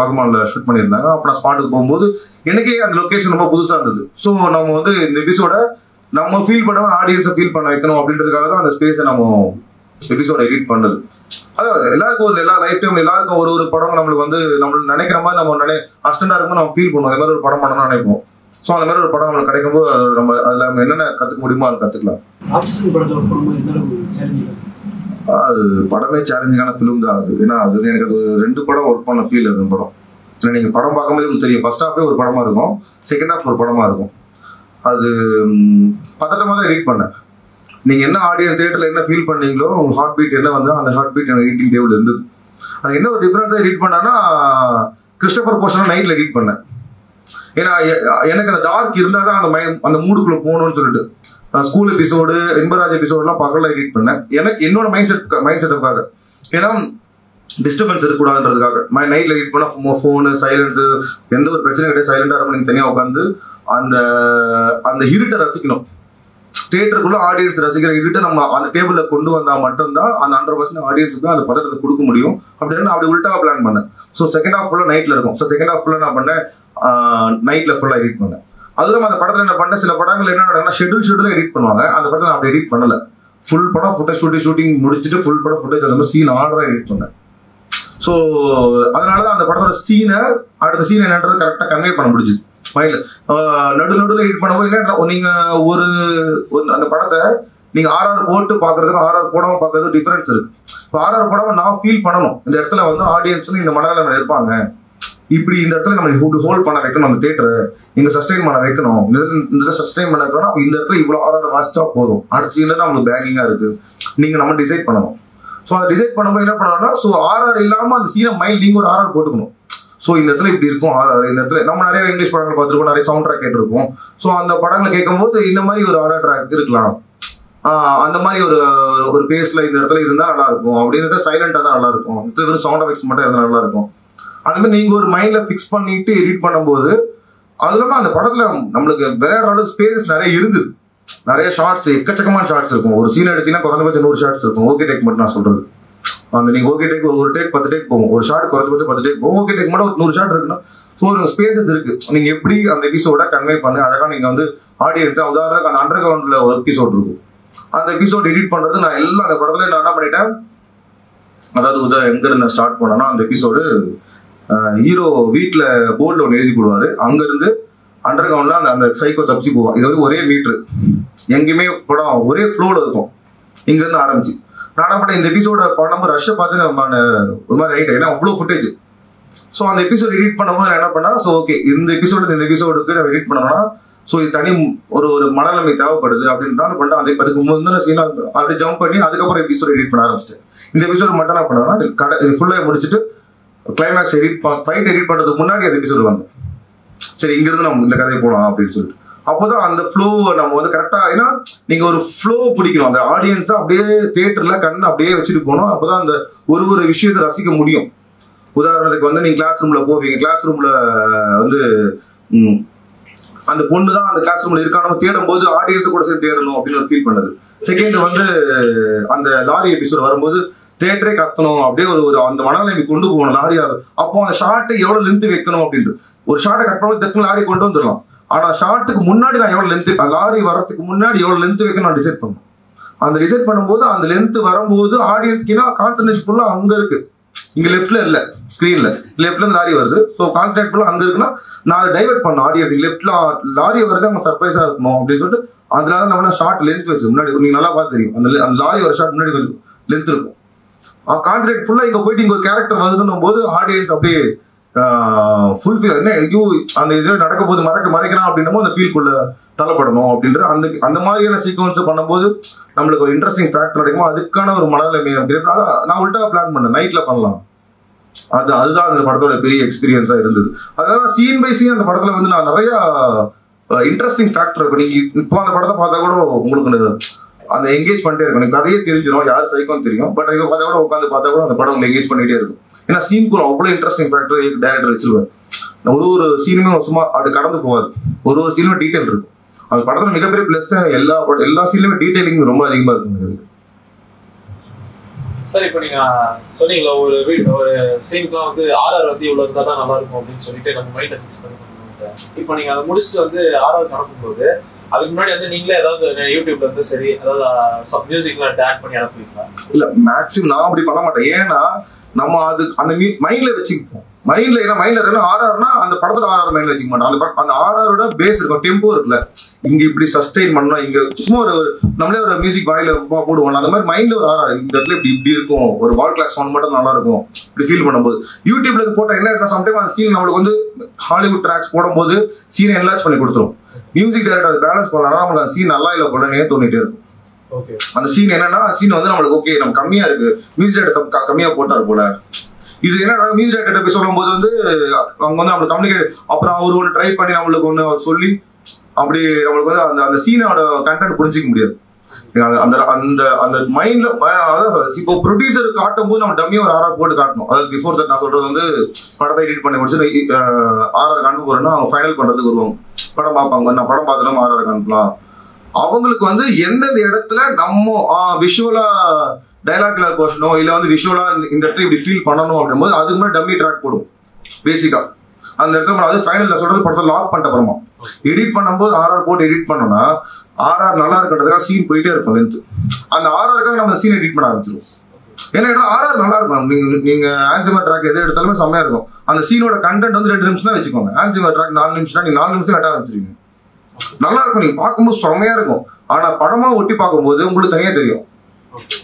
வாகமான்ல ஷூட் பண்ணியிருந்தாங்க. அப்போ நான் ஸ்பாட்டுக்கு போகும்போது எனக்கே அந்த லொகேஷன் ரொம்ப புதுசா இருந்தது. ஸோ நம்ம வந்து இந்த எபிசோட நம்ம ஃபீல் பண்ணாம ஆடியன்ஸை ஃபீல் பண்ண வைக்கணும் அப்படின்றதுக்காக தான் அந்த ஸ்பேஸை நம்ம எபிசோட எடிட் பண்ணது. அதாவது எல்லாருக்கும் எல்லா லைஃப் டைம் எல்லாருக்கும் ஒரு படம் நம்மளுக்கு வந்து நம்ம நினைக்கிற மாதிரி நம்ம அஸ்டண்டா இருக்கும்போது நம்ம ஃபீல் பண்ணுவோம். அந்த மாதிரி ஒரு படம் பண்ணணும்னு நினைப்போம். ஸோ அந்த மாதிரி ஒரு படம் நம்மளுக்கு கிடைக்கும் போது நம்ம அதுல நம்ம என்னென்ன கத்துக்க முடியுமோ அதை கத்துக்கலாம். அது படமே சேலஞ்சிங்கான ஃபிலிம் தான் அது. ஏன்னா அது எனக்கு அது 2 படம் ஒர்க் பண்ண ஃபீல் அது படம். ஏன்னா நீங்க படம் பார்க்கும்போது உங்களுக்கு தெரியும் ஃபர்ஸ்ட் ஹாஃபே ஒரு படமா இருக்கும், செகண்ட் ஹாஃப் ஒரு படமா இருக்கும். அது பதட்டமா தான் எடிட் பண்ணேன். நீங்க என்ன ஆடியன்ஸ் தியேட்டர்ல என்ன ஃபீல் பண்ணீங்களோ உங்க ஹார்ட் பீட் என்ன வந்து அந்த ஹார்ட் பீட் எனக்கு எடிட்டிங் டேபிள் இருந்தது. அது என்ன ஒரு டிஃபரெண்ட் எடிட் பண்ணான்னா கிறிஸ்டோபர் போர்ஷன் நைட்ல எடிட் பண்ணேன். ஏன்னா எனக்கு அந்த டார்க் இருந்தால் தான் அந்த மூடுக்குள்ள போகணும்னு சொல்லிட்டு ஸ்கூல் எபிசோடு இன்பராஜ் எபிசோடுலாம் பகல்ல எடிட் பண்ணேன். எனக்கு என்னோட மைண்ட் செட்டுக்காக. ஏன்னா டிஸ்டர்பன்ஸ் இருக்கக்கூடாதுன்றதுக்காக நைட்ல எடிட் பண்ண ஃபோனு சைலன்ஸ் எந்த ஒரு பிரச்சனையும் கிடையாது. சைலண்டா இருக்கும். நீங்க தனியாக உட்காந்து அந்த இருட்டை ரசிக்கணும். தியேட்டருக்குள்ள ஆடியன்ஸ் ரசிக்கிற இருட்டை நம்ம அந்த டேபிள்ல கொண்டு வந்தா மட்டும்தான் அந்த 100% ஆடியன்ஸுக்கு அந்த பதட்டத்தை கொடுக்க முடியும். அப்படின்னு அப்படி உல்டா பிளான் பண்ணேன். ஸோ செகண்ட் ஹாஃப் ஃபுல்லா நைட்ல இருக்கும். ஸோ செகண்ட் ஹாஃப் ஃபுல்லா நான் பண்ணேன் நைட்ல ஃபுல்லா எடிட் பண்ணேன். அதுவும் அந்த படத்துல என்ன பண்ண சில படங்கள் என்ன நடக்குன்னா ஷெட்யூல் எடிட் பண்ணுவாங்க. அந்த படத்தை நான் அப்படி எடிட் பண்ணல. ஃபுல் படம் ஃபுட்டேஜ் ஷூட்டிங் முடிச்சுட்டு ஃபுல் படம் ஃபுட்டேஜ் அந்த மாதிரி சீன் ஆர்டரா எடிட் பண்ணேன். ஸோ அதனாலதான் அந்த படத்தோட சீனை அடுத்த சீன் என்னன்றது கரெக்டா கன்வே பண்ண முடிஞ்சுது மைண்ட்ல. நடுவில் எடிட் பண்ணும்போது என்ன நீங்க ஒரு அந்த படத்தை நீங்க RR போட்டு பாக்குறதுக்கும் RR போடாம பாக்குறதுக்கும் டிஃபரன்ஸ் இருக்கு. இப்போ RR போடாம நான் ஃபீல் பண்ணணும் இந்த இடத்துல வந்து ஆடியன்ஸ் வந்து இந்த மனநிலை இருப்பாங்க, இப்படி இந்த இடத்துல நம்ம ஹோல்ட் பண்ண வைக்கணும், அந்த தியேட்டரை நீங்க சஸ்டெயின் பண்ண வைக்கணும், இந்த சஸ்டெயின் பண்ண வைக்கணும். இந்த இடத்துல இவ்வளவு RR வாசிச்சா போதும், அடுத்த சீன்ல தான் நம்மளுக்கு பேக்கிங்கா இருக்கு, நீங்க நம்ம டிசைட் பண்ணணும். ஸோ அதை டிசைட் பண்ணும்போது என்ன பண்ணணும்னா ஸோ RR இல்லாம அந்த சீனை மைண்ட் நீங்க ஒரு RR போட்டுக்கணும். ஸோ இந்த இடத்துல இப்படி இருக்கும் RR, இந்த இடத்துல நம்ம நிறைய இங்கிலீஷ் படங்கள் பார்த்துருக்கோம், நிறைய சவுண்ட் ட்ராக் கேட்டிருக்கோம். ஸோ அந்த படங்களை கேட்கும்போது இந்த மாதிரி ஒரு RR ட்ராக் இருக்கலாம், அந்த மாதிரி ஒரு பேஸ்ல இந்த இடத்துல இருந்தா நல்லா இருக்கும், அப்படின்றத சைலண்டா தான் நல்லா இருக்கும், சவுண்ட் எஃபெக்ட்ஸ் மட்டும் இருந்தா நல்லா இருக்கும். அந்த மாதிரி நீங்க ஒரு மைண்ட்ல பிக்ஸ் பண்ணிட்டு எடிட் பண்ணும்போது அது இல்லாம அந்த படத்துல நம்மளுக்கு விளையாடுற அளவுக்கு ஸ்பேசஸ் நிறைய இருந்தது. நிறைய ஷார்ட்ஸ் எக்கச்சக்கமான ஷார்ட்ஸ் இருக்கும். ஒரு சீன் எடுத்தீங்கன்னா குறைஞ்சபட்சம் 100 ஷார்ட்ஸ் இருக்கும். ஓகே டேக் மட்டும் நான் சொல்றது அந்த நீங்க ஓகே டேக் ஒரு டேக் 10 டேக் போகும், ஒரு ஷார்ட் குறைஞ்சபட்சம் 10 டேக் போகும். ஓகே டேக் மட்டும் ஒரு 100 ஷார்ட் இருக்குன்னா ஸோ ஸ்பேசஸ் இருக்கு. நீங்க எப்படி அந்த எபிசோட கன்வே பண்ணி அழகா நீங்க வந்து ஆடியன்ஸா உதாரணத்துக்கு அந்த அண்டர் கிரவுண்ட்ல ஒரு எபிசோட் இருக்கும், அந்த எபிசோட் எடிட் பண்றது நான் எல்லாம் அந்த படத்துல நான் என்ன பண்ணிட்டேன், அதாவது எங்க இருந்து ஸ்டார்ட் பண்ணேன்னா அந்த எபிசோடு ஹீரோ வீட்டுல போர்ட்ல ஒன்று எழுதி போடுவாரு, அங்க இருந்து அண்டர் கிரவுண்ட்ல அந்த சைக்கோ தப்பிச்சு போவான். இது வந்து ஒரே மீட்ரு, எங்கேயுமே படம் ஒரே ஃப்ளோல இருக்கும். இங்க இருந்து ஆரம்பிச்சு நான் பண்ண இந்த எபிசோட பண்ணும்போது ரஷ்ஷை பார்த்து நம்ம ஒரு மாதிரி ஆகிட்டேன், ஏன்னா அவ்வளோ ஃபுட்டேஜ். ஸோ அந்த எபிசோட் எடிட் பண்ணும்போது நான் என்ன பண்ணா, ஸோ ஓகே இந்த எபிசோடு இந்த எபிசோடுக்கு நம்ம எடிட் பண்ணோம்னா ஸோ இது தனி ஒரு மனநிலைமை தேவைப்படுது அப்படின்றாலும் பண்ணேன். அதுக்கு முந்தின சீனா அப்படி ஜம்ப் பண்ணி அதுக்கப்புறம் எபிசோட் எடிட் பண்ண ஆரம்பிச்சிட்டேன். இந்த எபிசோட் மட்டும் என்ன பண்ணேன்னா இது ஃபுல்லாக முடிச்சுட்டு கிளைமேக்ஸ் ஃபைட் எடிட் பண்ணுறதுக்கு முன்னாடி அந்த எபிசோடு வந்தேன். சரி இங்கிருந்து நம்ம இந்த கதையை போகலாம் அப்படின்னு சொல்லிட்டு அப்போதான் அந்த ஃப்ளோ நம்ம வந்து கரெக்டா, ஏன்னா நீங்க ஒரு ஃப்ளோ பிடிக்கணும், அந்த ஆடியன்ஸா அப்படியே தியேட்டர்ல கண்ணு அப்படியே வச்சுட்டு போகணும். அப்போதான் அந்த ஒரு விஷயத்தை ரசிக்க முடியும். உதாரணத்துக்கு வந்து நீங்க கிளாஸ் ரூம்ல போவீங்க, கிளாஸ் ரூம்ல வந்து அந்த பொண்ணு தான் அந்த கிளாஸ் ரூம்ல இருக்கா, நம்ம தேடும் போது ஆடியன்ஸ் கூட சேர்ந்து தேடணும் அப்படின்னு ஒரு ஃபீல் பண்ணது. செகண்ட் வந்து அந்த லாரி எபிசோட் வரும்போது தியேட்டரே கத்தணும், அப்படியே ஒரு அந்த மனநிலைமை கொண்டு போகணும் லாரியா. அப்போ அந்த ஷார்ட்டை எவ்வளவு லென்த் வைக்கணும் அப்படின்ட்டு ஒரு ஷார்ட்டை கட் பண்ணி தக்கு லாரி கொண்டு வந்துடலாம். ஆனா ஷார்ட்டுக்கு முன்னாடி நான் எவ்வளவு லென்த், லாரி வரதுக்கு முன்னாடி எவ்வளவு லென்த் வைக்கணும் நான் டிசைட் பண்ணணும். அந்த டிசைட் பண்ணும்போது அந்த லென்த் வரும்போது ஆடியன்ஸ்க்கு கான்சன்ட்ரேஷன் ஃபுல்லா அங்க இருக்கு, இங்க லெஃப்ட்ல இல்ல, ஸ்கிரீன்ல லெஃப்ட்ல இருந்து லாரி வருது. ஸோ கான்சன்ட்ரேட் ஃபுல்லா அங்க இருக்குன்னா நான் டைவர்ட் பண்ணணும் ஆடியன்ஸ், லெஃப்ட்ல லாரி வருது அவங்க சர்ப்ரைஸா இருக்கணும் அப்படின்னு சொல்லிட்டு அதனால நம்ம ஷார்ட் லென்த் வச்சு முன்னாடி நீங்க நல்லா பார்த்து தெரியும் அந்த லாரி வர ஷார்ட் முன்னாடி கொஞ்சம் லென்த் இருக்கும். கான்சன்ட்ரேட் ஃபுல்லா இங்க போயிட்டு இங்க ஒரு கேரக்டர் வருதுன்னும் போது ஆடியன்ஸ் அப்படியே ஃபுல்ஃபில் என்ன ஐயோ அந்த இது நடக்கும் போது மறைக்கிறான் அப்படின்னும் அந்த ஃபீல்குள்ள தள்ளப்படணும் அப்படின்ற அந்த மாதிரியான சீக்வன்ஸ் பண்ணும்போது நம்மளுக்கு ஒரு இன்ட்ரெஸ்டிங் ஃபேக்டர் கிடைக்கும். அதுக்கான ஒரு மனநிலைமை நான் உள்டா பிளான் பண்ணேன், நைட்ல பண்ணலாம். அதுதான் அந்த படத்தோட பெரிய எக்ஸ்பீரியன்ஸா இருந்தது. அதனால சீன் பை சீன் அந்த படத்துல வந்து நான் நிறைய இன்ட்ரெஸ்டிங் ஃபேக்டர் இருக்கும். நீங்க இப்போ அந்த படத்தை பார்த்தா கூட உங்களுக்கு அந்த எங்கேஜ் பண்ணிட்டே இருக்கும், எனக்கு கதையே தெரிஞ்சிடும், யார் சைக்கும் தெரியும். பட் இப்போ பார்த்தா கூட உட்காந்து பார்த்தா கூட அந்த படம் உங்களுக்கு எங்கேஜ் பண்ணிட்டே இருக்கும். ஏன்னா சீனுக்குள்ள அவ்வளவு இன்ட்ரெஸ்டிங் ஃபேக்டர் டைரக்டர் வச்சிருவார். ஒரு சீனுமே சும்மா அப்படி கடந்து போகாது, ஒரு சீனுமே டீடைல் இருக்கும். அந்த படத்துல மிகப்பெரிய பிளஸ் எல்லா சீன்லயுமே டீடைலிங் ரொம்ப அதிகமா இருக்கும். சார் இப்போ நீங்க சொன்னீங்களா ஒரு சீனுக்குலாம் வந்து ஆர்ஆர் வந்து இவ்வளவு இருந்தா தான் நல்லா இருக்கும் அப்படின்னு சொல்லிட்டு நம்ம மைண்ட்ல ஃபிக்ஸ் பண்ணி இப்போ நீங்க அதை முடிச்சுட்டு வந்து ஆர்ஆர் நடக்கும்போது அதுக்கு முன்னாடி வந்து நீங்களே ஏதாவது யூடியூப்ல இருந்து சரி ஏதாவது சப் மியூசிக்லாம் ஆட் பண்ணி அனுப்புவீங்களா? இல்ல மேக்ஸிமம் நான் அப்படி பண்ண மாட்டேன். ஏன்னா நம்ம அது அந்த மைண்ட்ல வச்சுப்போம். மைண்ட்ல ஏன்னா மைண்ட்ல ஆர்ஆர்னா அந்த படத்துல ஆர்ஆர் மைண்ட்ல வச்சுக்க மாட்டோம். அந்த ஆர்ஆரோட பேஸ் இருக்கும், டெம்போ இருக்குல்ல, இங்க இப்படி சஸ்டெயின் பண்ணணும், இங்க சும்மா நம்மளே ஒரு மியூசிக் வாயில போடுவோம். அந்த மாதிரி மைண்ட்ல ஒரு ஆர்ஆர் இந்த இடத்துல இப்படி இருக்கும், ஒரு வால் கிளாக் சவுண்ட் மட்டும் நல்லா இருக்கும் இப்படி ஃபீல் பண்ணும்போது யூடியூப்ல போட்டா என்ன சம்டைம் அந்த சீன் நம்மளுக்கு வந்து ஹாலிவுட் ட்ராக்ஸ் போடும்போது சீனை என்லார்ஜ் பண்ணி கொடுத்துரும். மியூசிக் டைரக்டர் அதை பேலன்ஸ் பண்ணலாம், நம்மளுக்கு அந்த சீன் நல்லா இல்லை போடனே தோணிட்டே இருக்கும். அந்த சீன் என்னன்னா சீன் வந்து நம்மளுக்கு ஓகே நம்ம கம்மியா இருக்கு, மியூசிக் டைரக்டர் கம்மியா போட்டாரு போல. இது என்ன மியூசிக் டைரக்டர் போய் சொல்லும் போது வந்து அவங்க வந்து நம்மளுக்கு கம்யூனிகேட் அப்புறம் அவர் ஒன்று ட்ரை பண்ணி நம்மளுக்கு ஒன்று சொல்லி அப்படி நம்மளுக்கு வந்து அந்த சீனோட கண்டென்ட் புரிஞ்சிக்க முடியாது. அந்த அந்த அந்த மைண்ட்ல அதான் இப்போ ப்ரொடியூசர் காட்டும் போது நம்ம டம்மியா ஒரு ஆர்ஆர் போட்டு காட்டணும். அதாவது பிஃபோர் தட் நான் சொல்றது வந்து படத்தை எடிட் பண்ணி முடிச்சு ஆர்ஆர் அனுப்ப போறேன்னா அவங்க ஃபைனல் பண்றதுக்கு வருவாங்க, படம் பார்ப்பாங்க, நான் படம் பார்த்துட்டு ஆர்ஆர் அனுப்பலாம். அவங்களுக்கு வந்து எந்தெந்த இடத்துல நம்ம விஷுவலா டைலாக்ல போர்ஷனோ இல்ல வந்து விஷுவலா இந்த இடத்துல இப்படி ஃபீல் பண்ணணும் அப்படிங்கும்போது அதுக்கு முன்னாடி டம்மி ட்ராக் போடும் பேசிக்கா. அந்த இடத்துல அது ஃபைனல் சொல்றது படத்தை லாக் பண்ணிட்ட அப்புறமா எடிட் பண்ணும்போது ஆர்ஆர் போட்டு எடிட் பண்ணோம்னா ஆர்ஆர் நல்லா இருக்கிறதுக்காக சீன் போயிட்டே இருக்கும் லென்த். அந்த ஆர்ஆருக்காக நம்ம சீன் எடிட் பண்ண ஆரம்பிச்சிருவோம். ஏன்னா ஆர்ஆர் நல்லா இருக்கும், நீங்க ஆன்சிமர் ட்ராக் எது எடுத்தாலுமே செம்மையா இருக்கும். அந்த சீனோட கண்டென்ட் வந்து 2 நிமிஷம் தான் வச்சுக்கோங்க. ஆன்சிமர் ட்ராக் 4 நிமிஷம், நீங்க 4 நிமிஷம் கட்ட ஆரம்பிச்சிருவீங்க, நல்லா இருக்கும், நீங்க பார்க்கும்போது செம்மையா இருக்கும். ஆனா படமா ஒட்டி பார்க்கும்போது உங்களுக்கு தனியா தெரியும்.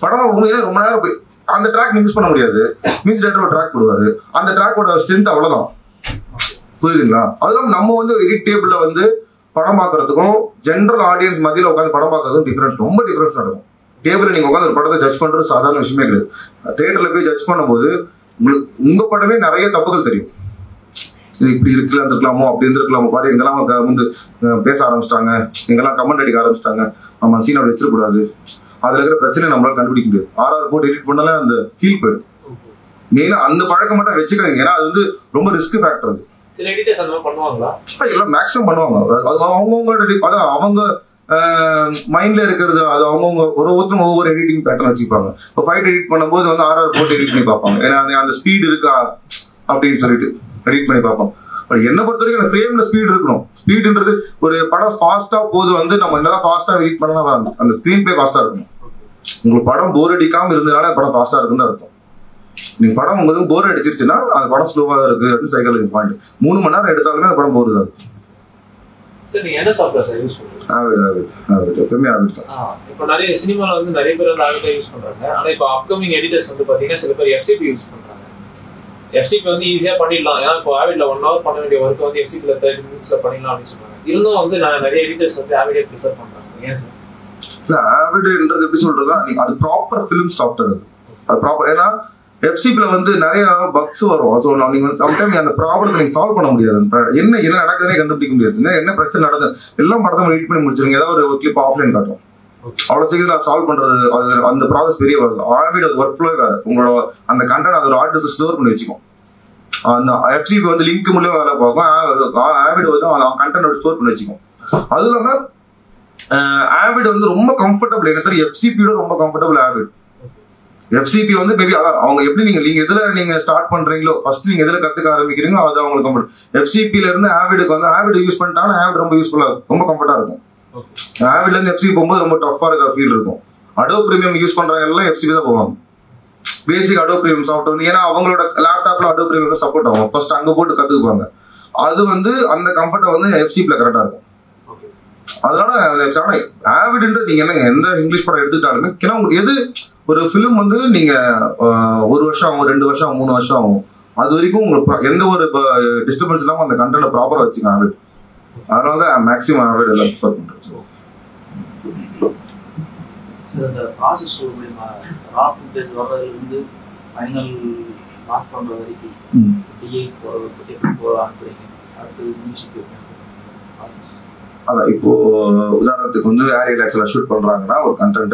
படமா உண்மையிலே ரொம்ப நேரம் போய் அந்த ட்ராக் யூஸ் பண்ண முடியாது. மியூசிக் டைரக்டர் ஒரு ட்ராக் போடுவாரு, அந்த ட்ராக்கோட ஸ்ட்ரென்த் அவ்வளவுதான், புரியுதுங்களா? அதெல்லாம் நம்ம வந்து எடிட் டேபிள்ல வந்து படம் பார்க்கறதுக்கும் ஜென்ரல் ஆடியன்ஸ் மத்தியில உட்காந்து படம் பார்க்கறதுக்கும் டிஃபரெண்ட், ரொம்ப டிஃபரன்ஸ் நடக்கும். டேபிள்ல நீங்க உட்காந்து ஒரு படத்தை ஜட்ஜ் பண்றது சாதாரண விஷயமே கிடையாது. தியேட்டர்ல போய் ஜட்ஜ் பண்ணும்போது உங்களுக்கு உங்க படமே நிறைய தப்புகள் தெரியும். இது இப்படி இருக்கலாம் இருக்கலாமோ அப்படி இருந்திருக்கலாமோ பாரு, எங்கெல்லாம் வந்து பேச ஆரம்பிச்சிட்டாங்க, எங்கெல்லாம் கமெண்ட் அடிக்க ஆரம்பிச்சிட்டாங்க, நம்ம சீனோட வச்சிடக்கூடாது, அதுல இருக்கிற பிரச்சனை நம்மளால கண்டுபிடிக்க முடியாது. ஆர்ஆர் போட்டு எடிட் பண்ணாலே அந்த ஃபீல் போயிடும். மெயினா அந்த பழக்கம் மட்டும் வச்சுக்காதீங்க, ஏன்னா அது வந்து ரொம்ப ரிஸ்க் ஃபேக்டர். அது சில எடிட்டர்ஸ் அந்த மாதிரி பண்ணுவாங்களா? எல்லாம் மேக்ஸிமம் பண்ணுவாங்க. அவங்கவுங்களோட அதான் அவங்க மைண்ட்ல இருக்கிறது அது அவங்கவுங்க ஒருத்தரும் ஒவ்வொரு எடிட்டிங் பேட்டர்ன் வச்சுப்பாங்க. இப்போ ஃபைட் எடிட் பண்ணும்போது வந்து RR போட்டு எடிட் பண்ணி பார்ப்பாங்க, ஏன்னா அந்த ஸ்பீடு இருக்கா அப்படின்னு சொல்லிட்டு எடிட் பண்ணி பார்ப்போம். பட் என்ன பொறுத்த வரைக்கும் அந்த ஃப்ரேம்ல ஸ்பீட் இருக்கணும். ஸ்பீடுன்றது ஒரு படம் ஃபாஸ்டா போது வந்து நம்ம என்னதான் ஃபாஸ்டா எடிட் பண்ணலாம், அந்த ஸ்கிரீன் பிளே ஃபாஸ்டா இருக்கணும். உங்களுக்கு படம் போர் அடிக்காம இருந்தனால படம் ஃபாஸ்டா இருக்குன்னு அர்த்தம். நீங்க படம் உங்களுக்கு போர் அடிச்சிருச்சுன்னா அந்த படம் ஸ்லோவா தான் இருக்கு அப்படின்னு சைக்காலஜி பாயிண்ட். 3 மணி நேரம் எடுத்தாலுமே அந்த படம் போர் தான். சார் நீங்க என்ன சாஃப்ட்வேர் சார் யூஸ் பண்றீங்க? ஆவிட் எப்பவுமே ஆவிட் தான். இப்போ நிறைய சினிமால வந்து நிறைய பேர் வந்து ஆவிட் யூஸ் பண்றாங்க. ஆனா இப்போ அப்கமிங் எடிட்டர்ஸ் வந்து பாத்தீங்கன்னா சில பேர் FCP யூஸ் பண்றாங்க. FCP வந்து ஈஸியா பண்ணிடலாம், ஏன்னா இப்போ ஆவிட்ல 1 hour பண்ண வேண்டிய ஒர்க் வந்து FCP-ல 30 minutes பண்ணிடலாம் அப்படின்னு சொல்றாங்க. இருந்தும் வந்து நிறைய எடிட்டர்ஸ் வந்து ஆவிடே ப்ரிஃபர் பண்றாங்க. ஏன் சார்? இல்ல ஆவிட்ன்றது எப்படி சொல்றதுன்னா அது ப்ராப்பர் ஃபிலிம் சாஃப்ட்வேர். அது ப்ராப்பர். ஏன்னா FCP-ல வந்து நிறைய பக்ஸ் வரும். ஸோ நீங்க வந்து சம்டைம் அந்த ப்ராப்ளத்தை நீங்க சால்வ் பண்ண முடியாது. என்ன நடக்குதுன்னே கண்டுபிடிக்க முடியாது. என்ன பிரச்சனை நடக்குது எல்லாம் படத்தை எடிட் பண்ணி முடிச்சிருங்க. ஏதாவது ஒரு கிளிப் ஆஃப்லைன் காட்டும், அவ்வளவு சீக்கிரம் சால்வ் பண்றது அந்த ப்ராசஸ் பெரிய ஆவிட் ஒர்க் ஃப்ளோ வேற. உங்களோட அந்த கண்டென்ட் அது ஒரு ஆர்ட் ஸ்டோர் பண்ணி வச்சுக்கும். அந்த FCP வந்து லிங்க் மூலியமா வேலை பார்க்கும். ஆவிட் வந்து கண்டென்ட் ஸ்டோர் பண்ணி வச்சுக்கும். அது இல்லாம ஆவிட் வந்து ரொம்ப கம்ஃபர்டபுள். எனக்கு தெரியும் FCP-யோட ரொம்ப கம்ஃபர்டபுள் ஆவிட். FCP வந்து மேபி அவங்க எப்படி நீங்க எதுல நீங்க ஸ்டார்ட் பண்றீங்களோ ஃபர்ஸ்ட் நீங்க எதுல கத்துக்க ஆரம்பிக்கிறீங்களோ அது அவங்களுக்கு கம்ஃபர்ட். FCP-ல இருந்து ஆவிடுக்கு வந்து ஆவிட் யூஸ் பண்ணிட்டாங்கன்னா ஆவிட் ரொம்ப யூஸ்ஃபுல்லா ரொம்ப கம்ஃபர்ட்டா இருக்கும். ஆவிட்ல இருந்து FCP போகும்போது ரொம்ப டஃபா இருக்கிற ஃபீல் இருக்கும். அடோப் பிரீமியம் யூஸ் பண்றவங்க எல்லாம் FCP தான் போவாங்க. பேசிக் அடோப் பிரீமியம் சாஃப்ட்வேர் வந்து ஏன்னா அவங்களோட லேப்டாப்ல அடோப் பிரீமியம் சப்போர்ட் ஆகும். ஃபர்ஸ்ட் அங்க போட்டு கத்துக்குவாங்க. அது வந்து அந்த கம்ஃபர்ட்டை வந்து FCP-ல கரெக்டா இருக்கும். அதனால ஆவிட்ன்றது நீங்க என்ன எந்த இங்கிலீஷ் படம் எடுத்துக்கிட்டாலுமே உங்களுக்கு எது ஒரு ஃபிலிம் வந்து நீங்க 1 வருஷம் ஆகும், 2 வருஷம் ஆகும், 3 வருஷம் ஆகும், அது வரைக்கும் உங்களுக்கு எந்த ஒரு டிஸ்டர்பன்ஸ் இல்லாம அந்த கண்டென்ட் ப்ராப்பரா வச்சுக்கோங்க ஆவிட். அதனாலதான் மேக்ஸிமம் ஆவிட் எல்லாம் ப்ரிஃபர் பண்றது. இந்த ப்ராசஸ் ரா ஃபுட்டேஜ் வர்றதுலேருந்து ஃபைனல் லாக் பண்ணுற வரைக்கும் D8 போகலாம். அடுத்து மியூசிக் அதான் இப்போ உதாரணத்துக்கு வந்து ஏர் ரிலாக்ஸ்ல ஷூட் பண்றாங்கன்னா ஒரு கண்டென்ட்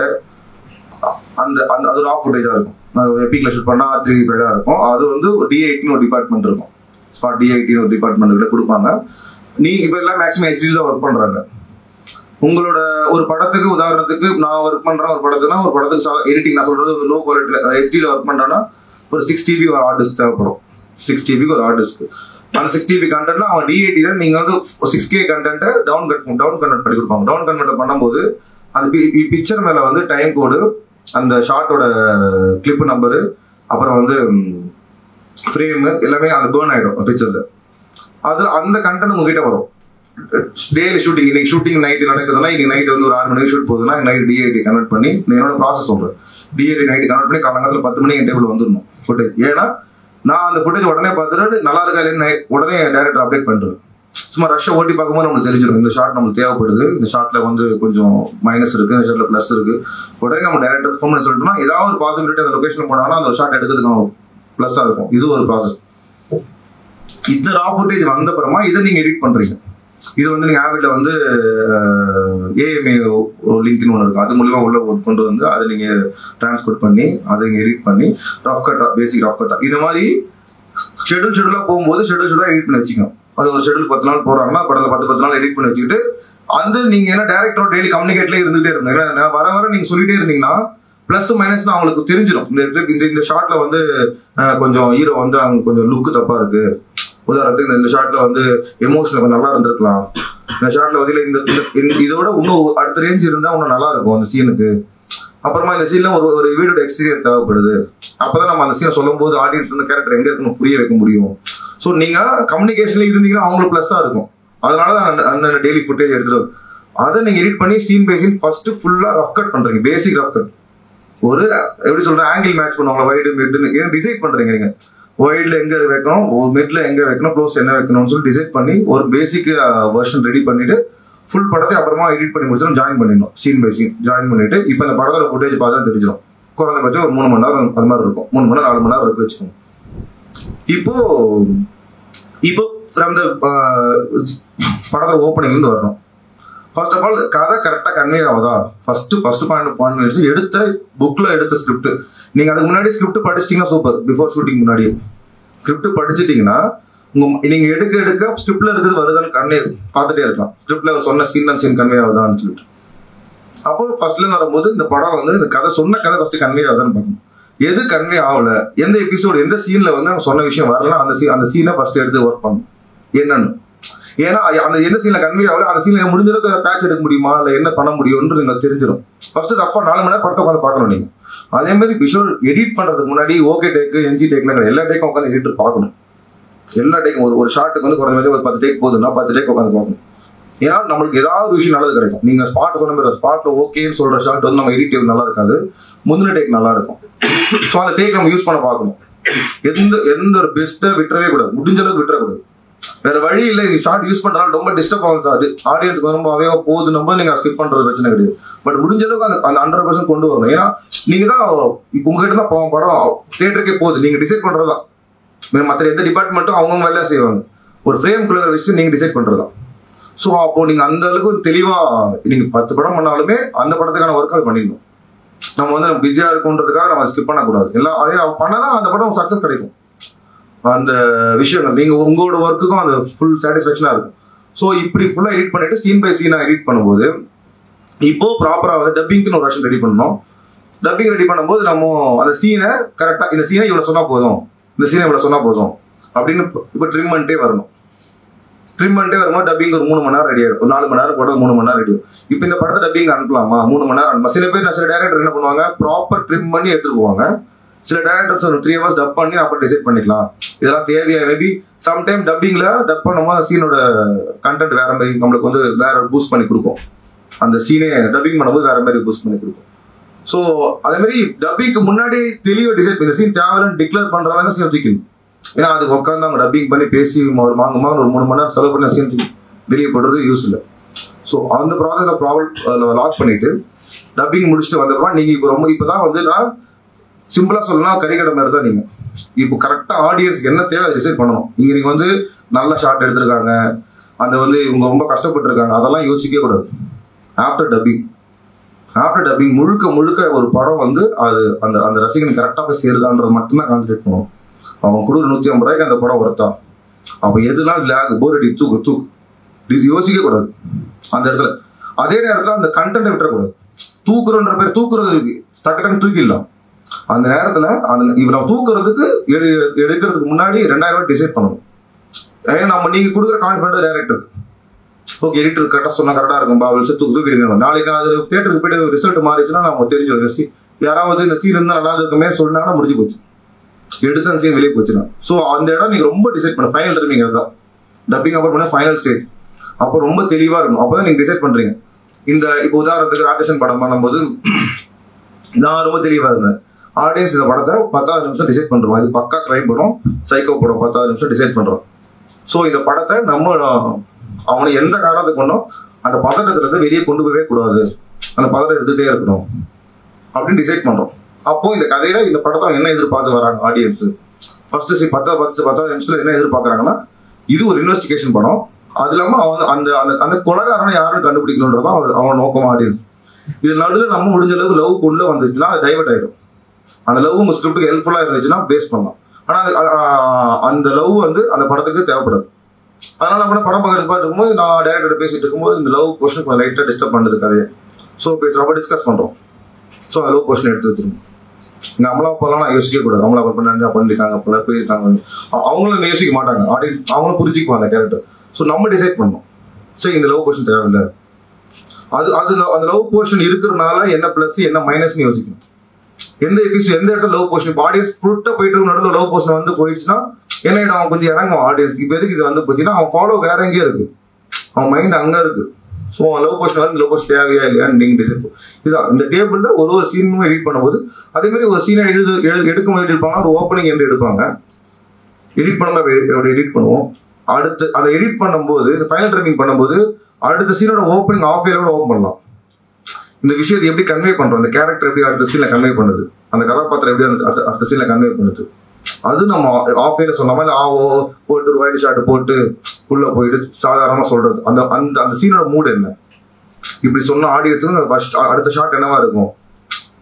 அந்த அது ரா ஃபுட்டேஜா இருக்கும். எபிக்ல ஷூட் பண்ணா 3D இருக்கும். அது வந்து D8 ஒரு டிபார்ட்மெண்ட் இருக்கும். ஸ்பாட் D8 ஒரு டிபார்ட்மெண்ட் கொடுப்பாங்க. நீ இப்ப எல்லாம் மேக்ஸிமம் HD-ல தான் ஒர்க் பண்றாங்க. உங்களோட ஒரு படத்துக்கு உதாரணத்துக்கு நான் ஒர்க் பண்றேன், ஒரு படத்துக்கு எடிட்டிங் நான் சொல்றது லோ குவாலிட்டியில HD-ல ஒர்க் பண்றேன்னா ஒரு 6 TB ஒரு ஹார்ட் டிஸ்க் தேவைப்படும். 6 TB ஒரு ஹார்ட் டிஸ்க். அந்த 6 TB கண்டென்ட்ல அவன் D8-ல நீங்க வந்து 6K கண்டென்ட்டை டவுன் கன்வெர்ட் பண்ணி கொடுப்பாங்க. டவுன் கன்வெர்ட் பண்ணும்போது அந்த பிக்சர் மேல வந்து டைம் கோடு, அந்த ஷார்ட்டோட கிளிப் நம்பரு, அப்புறம் வந்து ஃப்ரேமு எல்லாமே அந்த பேர்ன் ஆயிடும் பிக்சர்ல. அது அந்த கண்டென்ட் உங்ககிட்ட வரும். டெய்லி ஷூட்டிங், இன்னைக்கு ஷூட்டிங் நைட்டு நடக்குதுன்னா இன்னைக்கு நைட் வந்து ஒரு 6 மணிக்கு ஷூட் போகுதுன்னா நைட் D8 கன்வெர்ட் பண்ணி என்னோட ப்ராசஸ் சொல்றேன். D8 நைட் கன்வெர்ட் பண்ணி காலங்காலத்தில் 10 மணிக்கு டேபிள் வந்துடணும் ஃபுட்டேஜ். ஏன்னா நான் அந்த ஃபுட்டேஜ் உடனே பார்த்துட்டு நல்லா இருக்கா இல்லைன்னு உடனே டைரக்டர் அப்டேட் பண்றது. சும்மா ரஷ்ஷை ஓட்டி பார்க்கும்போது நம்மளுக்கு தெரிஞ்சிடும் இந்த ஷார்ட் நம்மளுக்கு தேவைப்படுது, இந்த ஷார்ட்ல வந்து கொஞ்சம் மைனஸ் இருக்கு, இந்த ஷார்ட்ல பிளஸ் இருக்கு. உடனே நம்ம டைரக்டர் ஃபோன் பண்ணி சொல்லிட்டோம்னா ஏதாவது ஒரு பாசிபிலிட்டி அந்த லொகேஷன் போனாங்கன்னா அந்த ஷார்ட் எடுக்கிறதுக்கு பிளஸ்ஸா இருக்கும். இது ஒரு ப்ராசஸ். இந்த ரா ஃபுட்டேஜ் வந்த அப்புறமா இதை நீங்க எடிட் பண்றீங்க. இது வந்து நீங்க ஆவிட்ல வந்து AMA லிங்க்னு ஒன்று இருக்கும். அது மூலியமா உள்ள கொண்டு வந்து அதை நீங்க டிரான்ஸ்போர்ட் பண்ணி அதை நீங்க எடிட் பண்ணி ரஃப் கட்டா, பேசிக் ரஃப் கட்டா இந்த மாதிரி ஷெடியூலா போகும்போது ஷெடியூலா எடிட் பண்ணி வச்சுக்கணும். அது ஒரு ஷெடியூல் 10 நாள் போறாங்கன்னா படத்துல 10 நாள் எடிட் பண்ணி வச்சுக்கிட்டு அந்த நீங்க என்ன டேரக்டரோட டெய்லி கம்யூனிகேட்ல இருந்துகிட்டே இருந்தீங்க. ஏன்னா வர நீங்க சொல்லிட்டே இருந்தீங்கன்னா பிளஸ் மைனஸ் அவங்களுக்கு தெரிஞ்சிடும். இந்த ஷார்ட்ல வந்து கொஞ்சம் ஹீரோ வந்து அங்க கொஞ்சம் லுக்கு தப்பா இருக்கு. உதாரணத்துக்கு இந்த ஷார்ட்ல வந்து எமோஷனல் கொஞ்சம் நல்லா இருந்திருக்கலாம். இந்த ஷார்ட்ல வந்து இதோட இன்னும் அடுத்த ரேஞ்ச் இருந்தா இன்னும் நல்லா இருக்கும் அந்த சீனுக்கு. அப்புறமா இந்த சீன்ல ஒரு வீடோட எக்ஸ்பீரியன்ஸ் தேவைப்படுது. அப்பதான் நம்ம அந்த சீனை சொல்லும் போது ஆடியன்ஸ் வந்து கேரக்டர் எங்க இருக்குன்னு புரிய வைக்க முடியும். ஸோ நீங்க கம்யூனிகேஷன்ல இருந்தீங்கன்னா அவங்களுக்கு பிளஸ்ஸா இருக்கும். அதனால அந்த டெய்லி ஃபுட்டேஜ் எடுத்துட்டு அதை நீங்க எடிட் பண்ணி சீன் பை சீன் ஃபர்ஸ்ட் ஃபுல்லா ரஃப் கட் பண்றீங்க. பேசிக் ரஃப் கட். ஒரு எப்படி சொல்ற ஆங்கிள் மேட்ச் பண்ணுவாங்க, வைடு மிட்னு டிசைட் பண்றீங்க. நீங்க வைட்ல எங்க வைக்கணும், மிட்ல எங்க வைக்கணும், க்ளோஸ் என்ன வைக்கணும்னு சொல்லி டிசைட் பண்ணி ஒரு பேசிக் வெர்ஷன் ரெடி பண்ணிட்டு ஃபுல் படத்தை அப்புறமா எடிட் பண்ணி முடிச்சிடும். ஜாயின் பண்ணிடணும். சீன் பை சீன் ஜாயின் பண்ணிட்டு இப்போ இந்த படத்தோட ஃபுட்டேஜ் பார்த்தா தெரிஞ்சிடும். குறைந்தபட்சம் ஒரு 3 மணி நேரம் அது மாதிரி இருக்கும். 3 மணி நேரம் 4 மணி நேரம் இருக்கு வச்சுக்கோங்க. இப்போ ஃப்ரம் த படத்தோட ஓப்பனிங்ல இருந்து வரணும். ஃபர்ஸ்ட் ஆஃப் ஆல் கதை கரெக்டா கன்வே ஆகுதா ஃபர்ஸ்ட் பாயிண்ட் எடுத்த புக்ல எடுத்த ஸ்கிரிப்ட். நீங்க அதுக்கு முன்னாடி ஸ்கிரிப்ட் படிச்சிட்டீங்கன்னா சூப்பர். பிஃபோர் ஷூட்டிங் முன்னாடி ஸ்கிரிப்ட் படிச்சிட்டீங்கன்னா நீங்க எடுக்க ஸ்கிரிப்ட்ல இருக்கிறது வருதான்னு கன்வே பார்த்துட்டே இருக்கலாம். ஸ்கிரிப்ட்ல சொன்ன சீன் கன்வே ஆகுதான்னு சொல்லிட்டு அப்போ ஃபர்ஸ்ட்ல வரும்போது இந்த படம் வந்து இந்த கதை சொன்ன கதை ஃபர்ஸ்ட் கன்வே ஆகுதுன்னு பார்க்கணும். எது கன்வே ஆகல, எந்த எபிசோடு எந்த சீன்ல வந்து அவங்க சொன்ன விஷயம் வரல, அந்த சீனை ஃபர்ஸ்ட் எடுத்து ஒர்க் பண்ணணும் என்னன்னு. ஏன்னா அந்த எந்த சீன்ல கன்வே ஆகல அந்த சீன்ல முடிஞ்ச அளவுக்கு பேட்ச் எடுக்க முடியுமா இல்லை என்ன பண்ண முடியும்னு நீங்க தெரிஞ்சிடும். ஃபர்ஸ்ட் ரஃபா 4 மணி நேரம் படத்தை உட்காந்து பார்க்கணும் நீங்க. அதே மாதிரி விஷுவல் எடிட் பண்றதுக்கு முன்னாடி ஓகே டேக்கு என்ஜி டேக்ல எல்லா டேக்கும் உட்காந்து எடிட்டர் பார்க்கணும். எல்லா டேக்கும் ஒரு ஷாட்டுக்கு வந்து குறைஞ்ச ஒரு 10 டேக் போதுன்னா 10 டேக் உட்காந்து பார்க்கணும். ஏன்னா நம்மளுக்கு ஏதாவது ஒரு விஷயம் நல்லது கிடைக்கும். நீங்க ஸ்பாட் சொன்ன மாதிரி ஸ்பாட்ல ஓகேன்னு சொல்ற ஷாட் வந்து நம்ம எடிட் நல்லா இருக்காது, முந்தின டேக் நல்லா இருக்கும். ஸோ அந்த டேக் நம்ம யூஸ் பண்ண பார்க்கணும். எந்த ஒரு பெஸ்ட்டை விட்டுறவே கூடாது, முடிஞ்ச அளவுக்கு விட்டுறக்கூடாது. வேற வழி இல்லை. ஷார்ட் யூஸ் பண்றதுனால ரொம்ப டிஸ்டர்ப் ஆகுது, ஆடியன்ஸ்க்கு ரொம்ப அவையோ போகுது, நம்ம நீங்க ஸ்கிப் பண்றது பிரச்சனை கிடையாது. பட் முடிஞ்ச அளவுக்கு அந்த 100% கொண்டு வரணும். ஏன்னா நீங்க தான் இப்போ உங்ககிட்ட தான் படம் தியேட்டருக்கே போகுது, நீங்க டிசைட் பண்றதுதான். மற்ற எந்த டிபார்ட்மெண்ட்டும் அவங்க வேலை செய்வாங்க, ஒரு ஃப்ரேம்குள்ள விஷயம் நீங்க டிசைட் பண்றதுதான். ஸோ அப்போ நீங்க அந்த அளவுக்கு தெளிவா நீங்க 10 படம் பண்ணாலுமே அந்த படத்துக்கான ஒர்க் அது பண்ணிடணும். நம்ம வந்து நம்ம பிஸியா இருக்குன்றதுக்காக நம்ம ஸ்கிப் பண்ணக்கூடாது. எல்லாம் அதே பண்ணாதான் அந்த படம் சக்சஸ் கிடைக்கும். அந்த விஷயங்கள் நீங்க உங்களோட ஒர்க்குக்கும் அந்த ஃபுல் சாட்டிஸ்ஃபேக்ஷனா இருக்கும். ஸோ இப்படி ஃபுல்லா எடிட் பண்ணிட்டு சீன் பை சீனா எடிட் பண்ணும்போது இப்போ ப்ராப்பரா வந்து டப்பிங்க்கு ஒரு வருஷன் ரெடி பண்ணணும். டப்பிங் ரெடி பண்ணும்போது நம்ம அந்த சீனை கரெக்டா இந்த சீனை இவ்வளவு சொன்னா போதும், இந்த சீனை இவ்வளவு சொன்னா போதும் அப்படின்னு இப்போ ட்ரிம் பண்ணிட்டே வரணும். ட்ரிம் பண்ணிட்டே வரும்போது டப்பிங் ஒரு 3 மணி நேரம் ரெடி ஆயிடும். 4 மணி நேரம் போட்டது 3 மணி நேரம் ரெடி ஆகும். இப்போ இந்த படத்தை டப்பிங் அனுப்பலாமா 3 மணி நேரம் அனுப்பலாம். சில பேர் சில டேரக்டர் என்ன பண்ணுவாங்க, ப்ராப்பர் ட்ரிம் பண்ணி எடுத்துட்டு போவாங்க. சில டேரக்டர்ஸ் ஒரு 3 hours டப் பண்ணி அப்புறம் டிசைட் பண்ணிக்கலாம். இதெல்லாம் தேவையா மேபி சம்டைம் டப்பிங்ல டப் பண்ணும்போது சீனோட கண்டென்ட் வேற மாதிரி நம்மளுக்கு வந்து வேற பூஸ்ட் பண்ணி கொடுக்கும். அந்த சீனே டப்பிங் பண்ணும்போது வேற மாதிரி பூஸ்ட் பண்ணி கொடுக்கும். ஸோ அதே மாதிரி டப்பிங்க்கு முன்னாடி தெளிவாக டிசைட் பண்ணி சீன் தேவைன்னு டிக்ளேர் பண்றவங்க சீன் தூக்கணும். ஏன்னா அதுக்கு உட்காந்து அவங்க டப்பிங் பண்ணி பேசி ஒரு மாங்க ஒரு 3 மணி நேரம் செலவு பண்ணி சீன் வெளியே போடுறது யூஸ் இல்லை. ஸோ அந்த ப்ராசஸ் லாக் பண்ணிட்டு டப்பிங் முடிச்சுட்டு வந்தப்பறம் நீங்க இப்போ ரொம்ப இப்போதான் வந்து நான் சிம்பிளா சொல்லலாம் கறிக்கடை மாதிரி தான். நீங்க இப்போ கரெக்டா ஆடியன்ஸ்க்கு என்ன தேவை அதை டிசைட் பண்ணணும். நீங்க வந்து நல்ல ஷாட் எடுத்திருக்காங்க, அந்த வந்து இவங்க ரொம்ப கஷ்டப்பட்டு இருக்காங்க, அதெல்லாம் யோசிக்கவே கூடாது. ஆஃப்டர் டப்பிங் முழுக்க ஒரு படம் வந்து அது அந்த அந்த ரசிகனுக்கு கரெக்டா போய் சேருதான்றது மட்டும்தான் கான்சன்ட்ரேட் பண்ணுவோம். அவன் கொடுக்குற 150 ரூபாய்க்கு அந்த படம் ஒர்த்தா, அப்ப எதுலாம் லேக் போர் அடி தூக்கு யோசிக்க கூடாது அந்த இடத்துல. அதே நேரத்துல அந்த கண்டென்ட் விட்டுறக்கூடாது. தூக்குறன்ற பேர் தூக்குறது டக்குன்னு தூக்கிடலாம். அந்த நேரத்துல இப்ப நம்ம தூக்குறதுக்கு எடுக்கிறதுக்கு முன்னாடி 2000 ரூபாய் டிசைட் பண்ணணும். ஏன்னா நம்ம நீங்க கொடுக்குற கான்ஃபிடன்ட் டைரக்டர் ஓகே எடிட்டர் கரெக்டா சொன்னா கரெக்டா இருக்கும் பாவல்ஸ் தூக்கிடுங்க. நாளைக்கு அது தியேட்டருக்கு போயிட்டு ரிசல்ட் மாறிச்சுன்னா நம்ம தெரிஞ்சிடும். யாராவது இந்த சீன் இருந்தா நல்லா இருக்குமே சொன்னாங்கன்னா முடிஞ்சு போச்சு, எடுத்து அந்த சீன் வெளியே போச்சுன்னா. ஸோ அந்த இடம் நீங்க ரொம்ப டிசைட் பண்ண ஃபைனல் ட்ரிமிங் அதுதான். டப்பிங் அப்புறம் பண்ண ஃபைனல் ஸ்டேஜ் அப்போ ரொம்ப தெளிவா இருக்கும். அப்பதான் நீங்க டிசைட் பண்றீங்க. இந்த இப்போ உதாரணத்துக்கு ராஜேஷன் படம் பண்ணும்போது நான் ரொம்ப தெளிவா இருந்தேன். ஆடியன்ஸ் இந்த படத்தை 10வது நிமிஷம் டிசைட் பண்றோம். இது பக்கா கிரைம் படம், சைக்கோ படம் 10வது நிமிஷம் டிசைட் பண்றோம். ஸோ இந்த படத்தை நம்ம அவனை எந்த காரணத்துக்கு கொண்டோம் அந்த பதட்டத்துல இருந்து வெளியே கொண்டு போகவே கூடாது, அந்த பதட்டம் எடுத்துட்டே இருக்கணும் அப்படின்னு டிசைட் பண்றோம். அப்போ இந்த கதையில இந்த படத்தை என்ன எதிர்பார்த்து வராங்க ஆடியன்ஸ், ஃபர்ஸ்ட் 10வது நிமிஷத்துல என்ன எதிர்பார்க்கறாங்கன்னா இது ஒரு இன்வெஸ்டிகேஷன் படம், அது இல்லாம அவன் அந்த அந்த கொலைகாரனை யாரும் கண்டுபிடிக்கணுன்றதான் அவன் நோக்கமா ஆடியன்ஸ். இது நடுவில் நம்ம முடிஞ்ச அளவுக்கு லவ் கொண்டு வந்துச்சுன்னா அது டைவர்ட் ஆயிடும். அந்த லவ் உங்க ஸ்கிரிப்டுக்கு ஹெல்ப்ஃபுல்லா இருந்துச்சுன்னா பேஸ் பண்ணலாம். ஆனா அந்த லவ் வந்து அந்த படத்துக்கு தேவைப்படாது. அதனால நம்ம படம் பார்க்கறது இருக்கும்போது நான் டைரக்டர் பேசிட்டு இருக்கும்போது இந்த லவ் போர்ஷன் கொஞ்சம் லைட்டா டிஸ்டர்ப் பண்ணுது கதையை. ஸோ பேசுறப்ப டிஸ்கஸ் பண்றோம். ஸோ அந்த லவ் போர்ஷன் எடுத்து வச்சிருக்கோம். இங்க அமலா அப்பெல்லாம் நான் யோசிக்க கூடாது, அமலா பண்ணிருக்காங்க போயிருக்காங்க அவங்களும் யோசிக்க மாட்டாங்க. ஆடியன்ஸ் அவங்களும் புரிஞ்சுக்குவாங்க கேரக்டர். ஸோ நம்ம டிசைட் பண்ணோம். ஸோ இந்த லவ் போர்ஷன் தேவையில்லை, அந்த லவ் போர்ஷன் இருக்கிறதுனால என்ன பிளஸ் என்ன மைனஸ்ன்னு யோசிக்கணும். எந்த இடத்துல லவ் போர்ஷன் ஆடியன்ஸ் ஃபுட்டா போயிட்டு நடுவில் லவ் போர்ஷன் வந்து போயிடுச்சுன்னா என்ன அவன் கொஞ்சம் இறங்குவான் ஆடியன்ஸ். இப்போ எதுக்கு இது வந்து பார்த்தீங்கன்னா அவன் ஃபாலோ வேற எங்கேயும் இருக்கு, அவன் மைண்ட் அங்கே இருக்கு. ஸோ லவ் போர்ஷன் வந்து லவ் போர்ஷன் தேவையா இல்லையான்னு நீங்க டிசைட் இதுதான். இந்த டேபிள்ல ஒரு சீனும் எடிட் பண்ணும்போது அதே மாதிரி ஒரு சீனை எடுக்கும்போது எடுப்பாங்க, ஒரு ஓப்பனிங் என்று எடுப்பாங்க, எடிட் பண்ணும்போது எடிட் பண்ணுவோம். அடுத்து அதை எடிட் பண்ணும்போது ஃபைனல் ட்ரைமிங் பண்ணும்போது அடுத்த சீனோட ஓப்பனிங் ஆஃப் இயரோட ஓப்பன் பண்ணலாம். இந்த விஷயத்தை எப்படி கன்வே பண்றோம், அந்த கேரக்டர் எப்படி அடுத்த சீன்ல கன்வே பண்ணுது, அந்த கதாபாத்திரம் எப்படி அடுத்த சீன்ல கன்வே பண்ணுது, அது நம்ம ஆஃப் இயர்ல சொல்லாம இல்ல போட்டு ஒரு வைட் ஷாட் போட்டு உள்ள போயிட்டு சாதாரணமா சொல்றது. அந்த அந்த அந்த சீனோட மூட் என்ன, இப்படி சொன்ன ஆடியன்ஸுக்கு அடுத்த ஷாட் என்னவா இருக்கும்.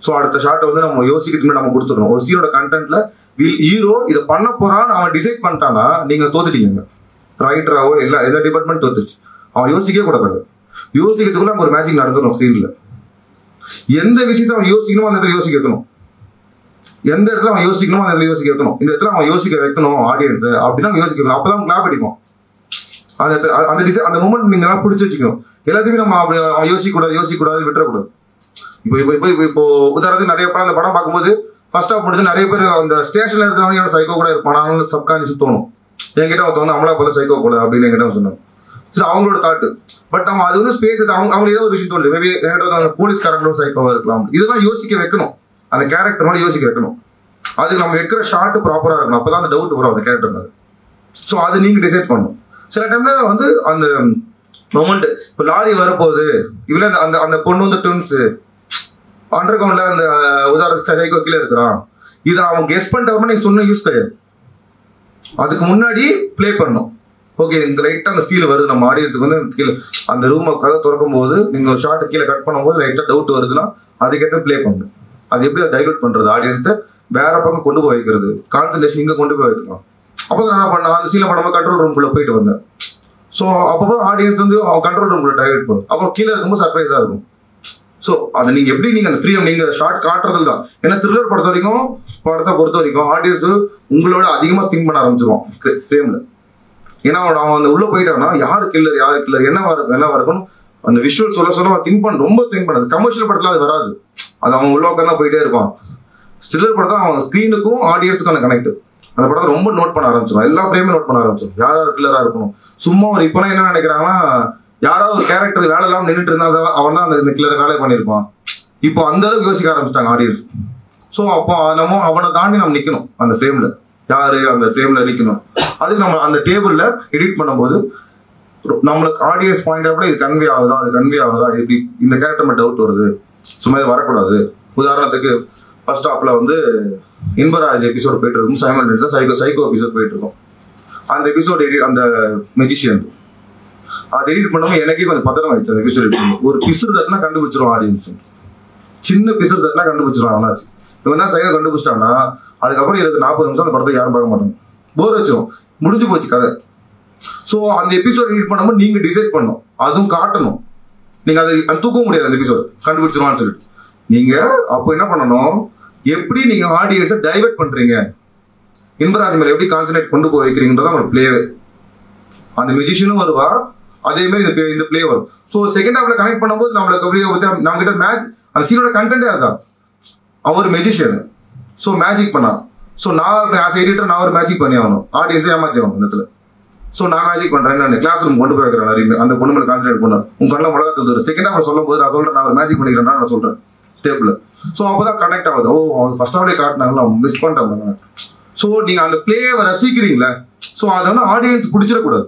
ஸோ அடுத்த ஷாட்டை வந்து நம்ம யோசிக்கிறதுக்கு நம்ம கொடுத்துருவோம். ஒரு சீனோட கண்டென்ட்ல ஹீரோ இதை பண்ண போறான்னு அவன் டிசைட் பண்ணிட்டானா நீங்க தோத்துட்டீங்க. ரைட்டராவோ எல்லா டிபார்ட்மெண்ட் தோத்துச்சு. அவன் யோசிக்கவே கூடாது. யோசிக்கிறதுக்குள்ள அங்க ஒரு மேஜிக் நடந்துடும் ஸ்கிரீன்ல. எந்த விஷயத்த அவன் யோசிக்கணுமோ அந்த இடத்துல யோசிக்க வைக்கணும். எந்த இடத்துல அவன் யோசிக்கணுமோ அந்த இடத்துல யோசிக்க வைக்கணும். இந்த இடத்துல அவன் யோசிக்க வைக்கணும் ஆடியன்ஸ் அப்படின்னா யோசிக்க வைக்கணும். அப்பதான் கிளாப் அடிப்போம். அந்த மூமெண்ட் நீங்க பிடிச்சி வச்சுக்கணும். எல்லாத்தையுமே நம்ம அவன் யோசிக்க கூடாது விட்டுறக்கூடாது. இப்போ உதாரணத்துக்கு நிறைய படம் அந்த படம் பார்க்கும்போது ஃபர்ஸ்ட் ஆஃப் முடிஞ்சு நிறைய பேர் அந்த ஸ்டேஷன்ல இருக்கிறவங்க சைக்கோ கூட இருப்பான் சப்கான்ஷியஸ் தோணும். என்கிட்ட ஒருத்தவங்க அமலா போல சைக்கோ போல அப்படின்னு என்கிட்ட சொன்னாங்க. அவங்களோட தாட்டு. பட் நம்ம அது வந்து ஸ்பேஸ் அவங்க ஏதோ ஒரு விஷயம் தோணுது. மேபி என்கிட்ட போலீஸ் கேரக்டரும் சைக்கோவா இருக்கலாம். இதெல்லாம் யோசிக்க வைக்கணும். அந்த கேரக்டர் மாதிரி யோசிக்க வைக்கணும். அதுக்கு நம்ம வைக்கிற ஷார்ட் ப்ராப்பரா இருக்கணும். அப்பதான் அந்த டவுட் வரும் அந்த கேரக்டர் மேல. ஸோ அது நீங்க டிசைட் பண்ணணும். சில டைம்ல வந்து அந்த மொமெண்ட் இப்போ லாரி வரப்போகுது இவ்வளோ அந்த அந்த பொண்ணு வந்து ட்வின்ஸ் அண்டர் கிரவுண்ட்ல அந்த உதாரணத்துக்கு சைக்கோ கீழே இருக்கிறான். இதை அவன் கெஸ் பண்ணிட்டு நீங்க சொன்ன யூஸ் கிடையாது. அதுக்கு முன்னாடி பிளே பண்ணணும். ஓகே இந்த லைட்டா அந்த ஃபீல் வருது நம்ம ஆடியன்ஸுக்கு வந்து கீழே அந்த ரூமை கதை திறக்கும் போது நீங்க ஒரு ஷார்ட் கீழே கட் பண்ணும்போது லைட்டா டவுட் வருதுன்னா அதுக்கேற்ற பிளே பண்ணணும். அது எப்படி அதை டைவர்ட் பண்றது ஆடியன்ஸை வேற பக்கம் கொண்டு போய் வைக்கிறது, கான்சன்ட்ரேஷன் இங்க கொண்டு போய் வைக்கலாம். அப்போ நான் பண்ண அந்த சீலை படமா கண்ட்ரோல் ரூம்குள்ள போயிட்டு வந்தேன். ஸோ அப்போ ஆடியன்ஸ் வந்து அவன் கண்ட்ரோல் ரூம்குள்ள டைவர்ட் பண்ணும். அப்போ கீழே இருக்கும்போது சர்ப்ரைஸா இருக்கும். ஸோ அதை நீங்க எப்படி நீங்க அந்த ஃப்ரீடம் நீங்க ஷார்ட் காட்டுறது தான். ஏன்னா த்ரில்லர் படத்தை பொறுத்த வரைக்கும் ஆடியன்ஸ் உங்களோட அதிகமா திங்க் பண்ண ஆரம்பிச்சிருவான் ஃப்ரேம்ல. ஏன்னா அவன் அந்த உள்ள போயிட்டான்னா யாரு கில்லர் என்னவா இருக்கும் அந்த விஷுவல் சொல்ல திங்க் பண்ண ரொம்ப திங்க் பண்ணது. கமர்ஷியல் படத்துல அது வராது. அது அவன் உள்ள உட்காந்து போயிட்டே இருப்பான். த்ரில்லர் படத்தை அவன் ஸ்கிரீனுக்கும் ஆடியன்ஸுக்கான கனெக்ட். அந்த படத்தை ரொம்ப நோட் பண்ண ஆரம்பிச்சிடும். எல்லா ஃப்ரேமே நோட் பண்ண ஆரம்பிச்சிடும். யாராவது கில்லரா இருக்கணும். சும்மா ஒரு இப்பெல்லாம் என்ன நினைக்கிறாங்கன்னா யாராவது ஒரு கேரக்டர் வேலை இல்லாமல் நின்றுட்டு இருந்தா அவன் தான் அந்த கில்லரை வேலை பண்ணியிருப்பான். இப்போ அந்த அளவுக்கு யோசிக்க ஆரம்பிச்சிட்டாங்க ஆடியன்ஸ். ஸோ அப்போ நம்ம அவனை தாண்டி நம்ம நிற்கணும். அந்த ஃப்ரேம்ல யாரு அந்த ஃப்ரேம்ல நிற்கணும். அதுக்கு நம்ம அந்த டேபிள்ல எடிட் பண்ணும்போது நம்மளுக்கு ஆடியன்ஸ் பாயிண்ட் ஆஃப்ல இது கன்வே ஆகுதா இப்படி இந்த கேரக்டர் டவுட் வருது, சும்மா இது வரக்கூடாது. உதாரணத்துக்கு ஃபர்ஸ்ட் ஹாஃப்ல வந்து இன்பராஜ் எபிசோட் போயிட்டு இருக்கும், சைக்கோ எபிசோட் போயிட்டு இருக்கும். அந்த எபிசோட் அந்த மெஜிஷியன் அதை எடிட் பண்ணும்போது எனக்கே கொஞ்சம் பத்திரம் ஆயிடுச்சு. அந்த எபிசோட் ஒரு பிசுறு தட்டினா கண்டுபிடிச்சிருவான் ஆடியன்ஸ். சின்ன பிசுறு தட்டினா கண்டுபிடிச்சிருவான். அவனாச்சு இவன் தான் சைக்கோ கண்டுபிடிச்சிட்டான்னா அதுக்கப்புறம் 40 நிமிஷம் அந்த படத்தை யாரும் பார்க்க மாட்டாங்க. போர் வச்சிடும், முடிஞ்சு போச்சு கதை. ஸோ அந்த எபிசோட் எடிட் பண்ணும்போது நீங்க டிசைட் பண்ணணும், அதுவும் காட்டணும். நீங்க அதை தூக்க முடியாது அந்த எபிசோட் கண்டுபிடிச்சிருவான்னு சொல்லிட்டு. நீங்க அப்போ என்ன பண்ணணும், எப்படி நீங்க ஆடியன்ஸை டைவர்ட் பண்றீங்க, இன்பராஜ் மேல எப்படி கான்சன்ட்ரேட் கொண்டு போய் வைக்கிறீங்கன்றதான் ஒரு பிளேவே. அந்த மியூசிஷியனும் வருவா, அதே மாதிரி இந்த பிளே வரும். ஸோ செகண்ட் ஹாஃப்ல கனெக்ட் பண்ணும்போது நம்மளுக்கு அப்படியே நம்ம கிட்ட மேட்ச் அந்த சீனோட கண்டென்டே அதுதான். அவர் மெஜிஷியன், ஸோ மேஜிக் பண்ணா. ஸோ நான் ஆஸ் எடிட்டர் நான் ஒரு மேஜிக் பண்ணி ஆகணும், ஆடியன்ஸை ஏமாத்தி ஆகணும் இந்த இடத்துல. ஸோ நான் மேஜிக் பண்றேன், கிளாஸ் ரூம் கொண்டு போய் வைக்கிறேன். நிறைய அந்த பொண்ணு மேலே கான்சன்ட்ரேட் பண்ண உங்க கண்ணில் மிளகா தந்துரு. செகண்ட் ஹாஃப் சொல்லும் போது நான் சொல்றேன் நான் ஒரு மேஜிக் பண்ணிக்கிறேன் நான் சொல்றேன் டேபிள். ஸோ அப்போதான் கனெக்ட் ஆகுது. ஃபர்ஸ்ட் ஹாஃப்லேயே காட்டினாங்களா மிஸ் பண்ணிட்டாங்க. ஸோ நீங்க அந்த பிளேவை ரசிக்கிறீங்களா, ஸோ அதை வந்து ஆடியன்ஸ் பிடிச்சிடக்கூடாது.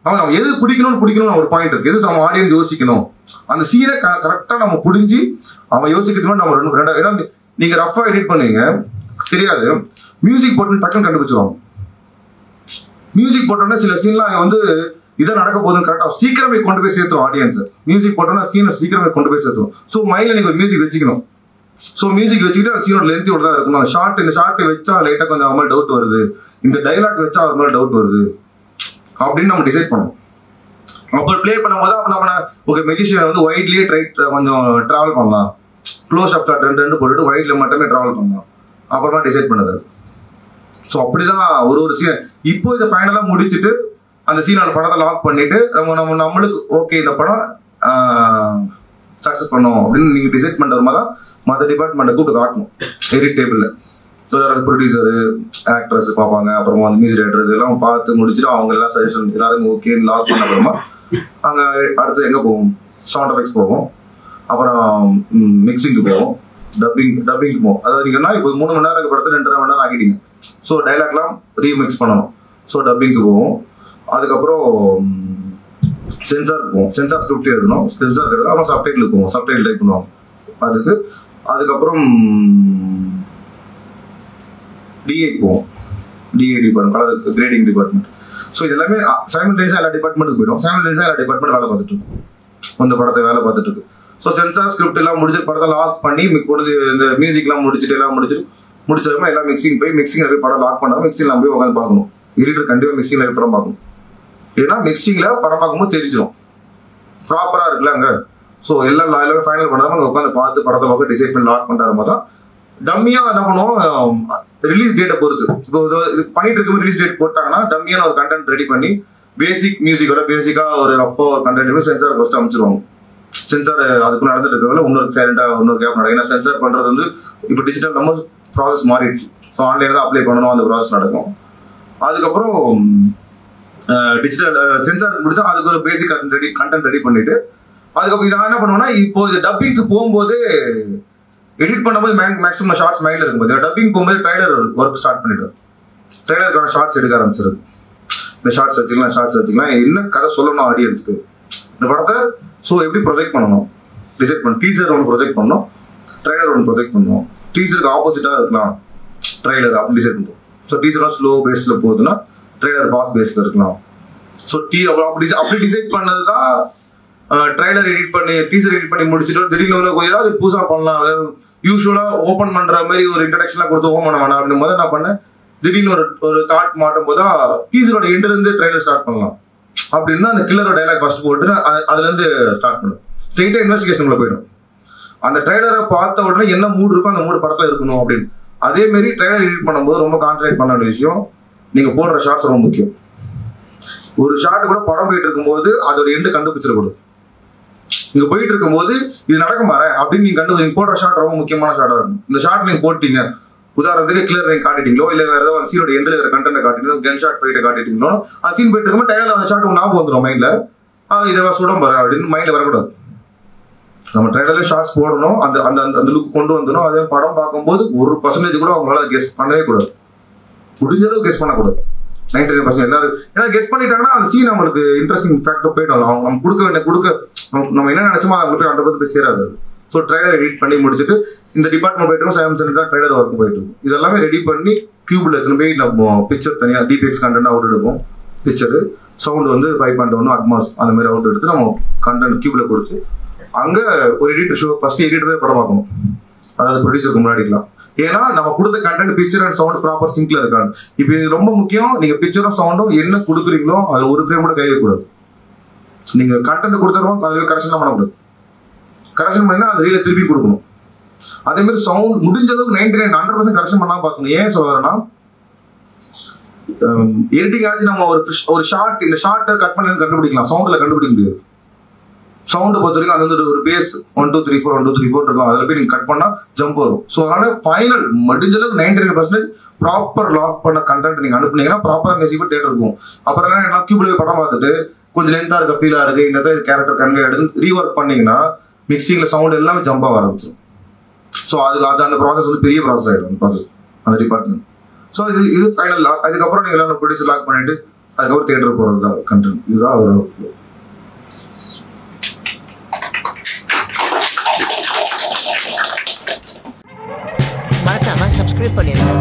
அவன் எது பிடிக்கணும்னு ஒரு பாயிண்ட் இருக்கு. எது நம்ம ஆடியன்ஸ் யோசிக்கணும், அந்த சீனை கரெக்டா நம்ம புரிஞ்சு அவன் யோசிக்கிறதுக்கு நம்ம ரெண்டு நீங்க ரஃபா எடிட் பண்ணுவீங்க தெரியாது, மியூசிக் போட்டு டக்குன்னு கண்டுபிடிச்சிருவாங்க. மியூசிக் போட்டோன்னா சில சீன்லாம் வந்து இதை நடக்க போதுன்னு கரெக்டா சீக்கிரமே கொண்டு போய் சேர்த்துரும் ஆடியன்ஸ். மியூசிக் போட்டோன்னா சீனை சீக்கிரமே கொண்டு போய் சேர்த்துரும். ஸோ மைண்ட்ல நீங்க ஒரு மியூசிக் வச்சுக்கணும். ஸோ மியூசிக் வச்சுக்கிட்டு அந்த சீனோட லென்த்தோட தான் இருக்கணும். இந்த ஷார்ட் வச்சா லைட்டா கொஞ்சம் அவன் மேலே டவுட் வருது, இந்த டைலாக் வச்சா அவர் மேலே டவுட் வருது அப்படின்னு நம்ம டிசைட் பண்ணணும். அப்போ பிளே பண்ணும்போது அப்போ நம்ம ஓகே மெஜிஷியன் வந்து ஒயிட்லயே கொஞ்சம் டிராவல் பண்ணலாம், க்ளோஸ் அப் ஷாட் ரெண்டு போட்டுட்டு ஒயிட்ல மட்டுமே டிராவல் பண்ணலாம், அப்புறமா டிசைட் பண்ணது. ஸோ அப்படிதான் ஒரு சீன். இப்போ இதை ஃபைனலா முடிச்சுட்டு அந்த சீனோட படத்தை லாக் பண்ணிட்டு நம்மளுக்கு ஓகே இந்த படம் சக்சஸ் பண்ணும் அப்படின்னு நீங்க டிசைட் பண்ற மாதிரி தான் மற்ற டிபார்ட்மெண்ட்டை கூப்பிட்டு காட்டணும் எடிட் டேபிள்ல. ஸோ ப்ரொடியூசரு ஆக்ட்ரஸ் பார்ப்பாங்க, அப்புறமா வந்து மியூசிக் டைரக்டர் இதெல்லாம் பார்த்து முடிச்சுட்டு அவங்க எல்லாம் சஜஷன் எல்லாரும் ஓகேன்னு லாக் பண்ண அப்புறமா அங்கே அடுத்து எங்கே போவோம், சவுண்ட் எஃபெக்ட்ஸ் போவோம், அப்புறம் மிக்சிங்க்கு போவோம், டப்பிங்க்கு போவோம். அதாவது நீங்கன்னா இப்போ 3 மணி நேரம் படத்தை 2.5 மணி நேரம் ஆகிட்டீங்க. ஸோ டைலாக்லாம் ரீமிக்ஸ் பண்ணணும். ஸோ டப்பிங்க்கு போவோம். அதுக்கப்புறம் சென்சாருக்கு போவோம், சென்சார் ஸ்கிரிப்ட் எழுதணும், சென்சார் எழுதணும், அப்புறம் சப்டைட்டிலுக்கு போவோம், சப்டைட்டில் டைப் பண்ணுவோம். அதுக்கப்புறம் டிஏ போவோம், டிஏ டிபார்ட்மெண்ட், அதாவது கிரேடிங் டிபார்ட்மெண்ட். ஸோ இது எல்லாமே சைமல்டேனியஸாக எல்லா டிபார்ட்மெண்ட்டுக்கு போயிடும். சைமல்டேனியஸாக எல்லா டிபார்ட்மெண்ட் வேலை பார்த்துட்டு இருக்கும், அந்த படத்தை வேலை பார்த்துட்டு இருக்கு. ஸோ சென்சார் ஸ்கிரிப்ட் எல்லாம் முடிச்சு படத்தை லாக் பண்ணி இந்த மியூசிக்லாம் முடிச்சதுமா எல்லாம் மிக்சிங் போய் படம் லாக் பண்ணாலும் மிக்சிங்ல போய் உட்காந்து பார்க்கணும். எடிட்டர் கண்டிப்பாக மிக்சிங்ல படம் பார்க்கணும். ஏன்னா மிக்சிங்ல படம் பார்க்கும்போது தெரிஞ்சிடும் ப்ராப்பரா இருக்குல்ல, அங்க ஸோ எல்லாமே ஃபைனல் பண்ணுறாங்க, உட்காந்து பார்த்து படத்தை பார்க்க டிசைட் பண்ணி லாக் பண்ணுற மாதிரி தான். டம்மியாக என்ன பண்ணுவோம், ரிலீஸ் டேட்டை பொறுத்து இப்போ இது பண்ணிட்டு இருக்கும்போது ரிலீஸ் டேட் போட்டாங்கன்னா டம்மியான ஒரு கண்டென்ட் ரெடி பண்ணி பேசிக் மியூசிக்கோட பேசிக்காக ஒரு ரஃபாக ஒரு கண்டென்ட் சென்சார் ஃபஸ்ட்டு அமைச்சிருவாங்க. சென்சார் அதுக்குள்ள நடந்துட்டு இருக்கவங்க இன்னொரு சைலண்டாக இன்னொரு கேப் நடக்கும். ஏன்னா சென்சார் பண்ணுறது வந்து இப்போ டிஜிட்டல் நம்ம ப்ராசஸ் மாறிடுச்சு. ஸோ ஆன்லைனில் தான் அப்ளை பண்ணணும், அந்த ப்ராசஸ் நடக்கும். அதுக்கப்புறம் டிஜிட்டல் சென்சார் முடிச்சா அதுக்கு ஒரு பேசிக் கண்டென்ட் ரெடி பண்ணிட்டு அதுக்கப்புறம் இதை என்ன பண்ணுவோம்னா, இப்போ இது டப்பிங்க்கு போகும்போது எடிட் பண்ணும்போது மேக்ஸிமம் ஷார்ட்ஸ் மைண்டில் இருக்கும்போது டப்பிங் போகும்போது ட்ரைலர் ஒர்க் ஸ்டார்ட் பண்ணிடுவேன். ட்ரைலருக்கான ஷார்ட்ஸ் எடுக்க ஆரம்பிச்சிருது. இந்த ஷார்ட்ஸ் வச்சுக்கலாம் என்ன கதை சொல்லணும் ஆடியன்ஸ்க்கு, இந்த படத்தை ஸோ எப்படி ப்ரொஜெக்ட் பண்ணணும் டிசைட் பண்ணணும். டீசர் ஒன்று ப்ரொஜெக்ட் பண்ணணும், ட்ரைலர் ஒன்று ப்ரொஜெக்ட் பண்ணணும். டீசருக்கு ஆப்போசிட்டாக இருக்கலாம் ட்ரைலர் அப்படி டிசைட் பண்ணுவோம். ஸோ டீசர்லாம் ஸ்லோ பேஸில் போகுதுன்னா ட்ரைலர் ஃபாஸ்ட் பேஸில் இருக்கலாம். ஸோ அப்படி டிசைட் பண்ணது தான் ட்ரைலர் எடிட் பண்ணி டீசர் எடிட் பண்ணி முடிச்சுட்டு திடீர்னு ஏதாவது புதுசாக பண்ணலாம். யூஸ்வலாக ஓப்பன் பண்ணுற மாதிரி ஒரு இன்ட்ரடக்ஷன்லாம் கொடுத்து ஓப்பன் பண்ண வேணாம் அப்படின்னு போது நான் பண்ணேன். திடீர்னு ஒரு தாட் மாட்டும் போது டீசரோட எண்ட்லேருந்து ட்ரைலர் ஸ்டார்ட் பண்ணலாம் அப்படின்னு அந்த கில்லரோட டைலாக் ஃபர்ஸ்ட் போட்டு அதுலேருந்து ஸ்டார்ட் பண்ணும். ஸ்ட்ரெயிட்டாக இன்வெஸ்டிகேஷனுக்குள்ள போயிடும். அந்த ட்ரைலரை பார்த்த உடனே என்ன மூடு இருக்கோ அந்த மூடு படத்தில் இருக்கணும் அப்படின்னு. அதே மாதிரி ட்ரைலர் எடிட் பண்ணும்போது ரொம்ப கான்சன்ட்ரேட் பண்ண வேண்டிய விஷயம், நீங்கள் போடுற ஷார்ட்ஸ் ரொம்ப முக்கியம். ஒரு ஷார்ட் கூட படம் போயிட்டு இருக்கும்போது அதோட எண்டு கண்டுபிடிச்சிடக்கூடாது. நீங்க போயிட்டு இருக்கும்போது இது நடக்க மாற அப்படின்னு நீங்க போடுற ஷார்ட் ரொம்ப முக்கியமான ஷார்ட்டா இருக்கும். இந்த ஷார்ட் நீங்க போட்டீங்க, உதாரணத்துக்கு கிளியர் நீங்க காட்டிட்டீங்களோ இல்ல வேற ஏதாவது சீனோட எண்ட்ல இருக்கிற கண்டென்ட் காட்டிட்டீங்களோ, கன் ஷாட் ஃபைட்டை காட்டிட்டீங்களோ, அது சீன் போயிட்டு இருக்கும்போது டைலர் அந்த ஷார்ட் ஞாபகம் வந்துடும் மைண்ட்ல, இதை சுடம் பாரு அப்படின்னு மைண்ட்ல வரக்கூடாது. நம்ம ட்ரைலர்ல ஷார்ட்ஸ் போடணும், அந்த அந்த அந்த லுக் கொண்டு வந்துடும். அதே படம் பார்க்கும்போது 1% கூட அவங்களால கெஸ் பண்ணவே கூடாது. முடிஞ்ச அளவு கெஸ் பண்ணக்கூடாது. 99% எல்லாரும் ஏன்னா கெஸ் பண்ணிட்டாங்கன்னா அந்த சீன் நம்மளுக்கு இன்ட்ரெஸ்டிங் ஃபேக்டர் போயிடும். அவங்க நம்ம கொடுக்க நம்ம என்ன நினைச்சோமோ அவங்களுக்கு போய் 100% போய் சேராது. ஸோ ட்ரைலர் எடிட் பண்ணி முடிச்சுட்டு இந்த டிபார்ட்மெண்ட் போயிட்டு சாம்சங் தான் ட்ரைலர் ஒர்க் போயிட்டு இருக்கும். இதெல்லாமே ரெடி பண்ணி கியூப்ல எடுத்துன்னு போய் நம்ம பிக்சர் தனியாக டிபிஎக்ஸ் கண்டென்ட் அவுட் எடுப்போம். பிக்சரு சவுண்ட் வந்து 5.1 அட்மாஸ் அந்த மாதிரி அவுட் எடுத்து நம்ம கண்டென்ட் கியூப்ல கொடுத்து அங்கே ஒரு எடிட்டர் ஷோ ஃபர்ஸ்ட் எடிட்டரே படம் பார்க்கணும். அதாவது ப்ரொடியூசருக்கு முன்னாடிக்கலாம். ஏன்னா நம்ம கொடுத்த content picture and sound proper சிங்க்ல இருக்காங்க. இப்போ இது ரொம்ப முக்கியம். நீங்க பிக்சரும் சவுண்டும் என்ன கொடுக்குறீங்களோ அதுல ஒரு ஃப்ரேம் கூட கைவே கூடாது. நீங்க கண்டென்ட் கொடுத்துருவோம் அதுவே கரெக்ஷன் பண்ணக்கூடாது. கரெக்ஷன் பண்ணினா அந்த ரீல திருப்பி கொடுக்கணும். அதே மாதிரி சவுண்ட் முடிஞ்ச அளவுக்கு 99% கரெக்ஷன் பண்ணாம பார்க்கணும். ஏன் சொல்றேன்னா எடிட்டிங் ஆச்சு நம்ம ஒரு ஷார்ட் இந்த ஷார்ட்டை கட் பண்ணி கண்டுபிடிக்கலாம், சவுண்ட்ல கண்டுபிடிக்க முடியாது. சவுண்டை பொறுத்த வரைக்கும் அது வந்து ஒரு பேஸ் 1 2 3 4 1 2 3 4 இருக்கும். அதில் போய் நீங்க கட் பண்ணா ஜம்ப் வரும். ஸோ அதனால ஃபைனல் முடிஞ்ச அளவுக்கு 99% ப்ராப்பர் லாக் பண்ண கண்டென்ட் நீங்க அனுப்புனீங்கன்னா ப்ராப்பரா மெசேஜ் தேட்டர் இருக்கும். அப்புறம் என்ன கியூப்ல படம் பார்த்துட்டு கொஞ்சம் லென்த்தா இருக்க ஃபீலா இருக்கு இந்த கேரக்டர் கன்வே எடுத்து ரீஒர்க் பண்ணீங்கன்னா மிக்சிங்ல சவுண்ட் எல்லாமே ஜம்ப் ஆக ஆரம்பிச்சிடும். ஸோ அது அந்த ப்ராசஸ் வந்து பெரிய ப்ராசஸ் ஆயிடும் அந்த டிபார்ட்மெண்ட். ஸோ இது ஃபைனல் லாக். அதுக்கப்புறம் நீங்க எல்லாம் ப்ரொடியூசர் லாக் பண்ணிட்டு அதுக்கப்புறம் தியேட்டர் போறது தான் கண்டென்ட். இதுதான் அதோட மறக்காம சப்ஸ்கிரைப் பண்ணிடுங்க.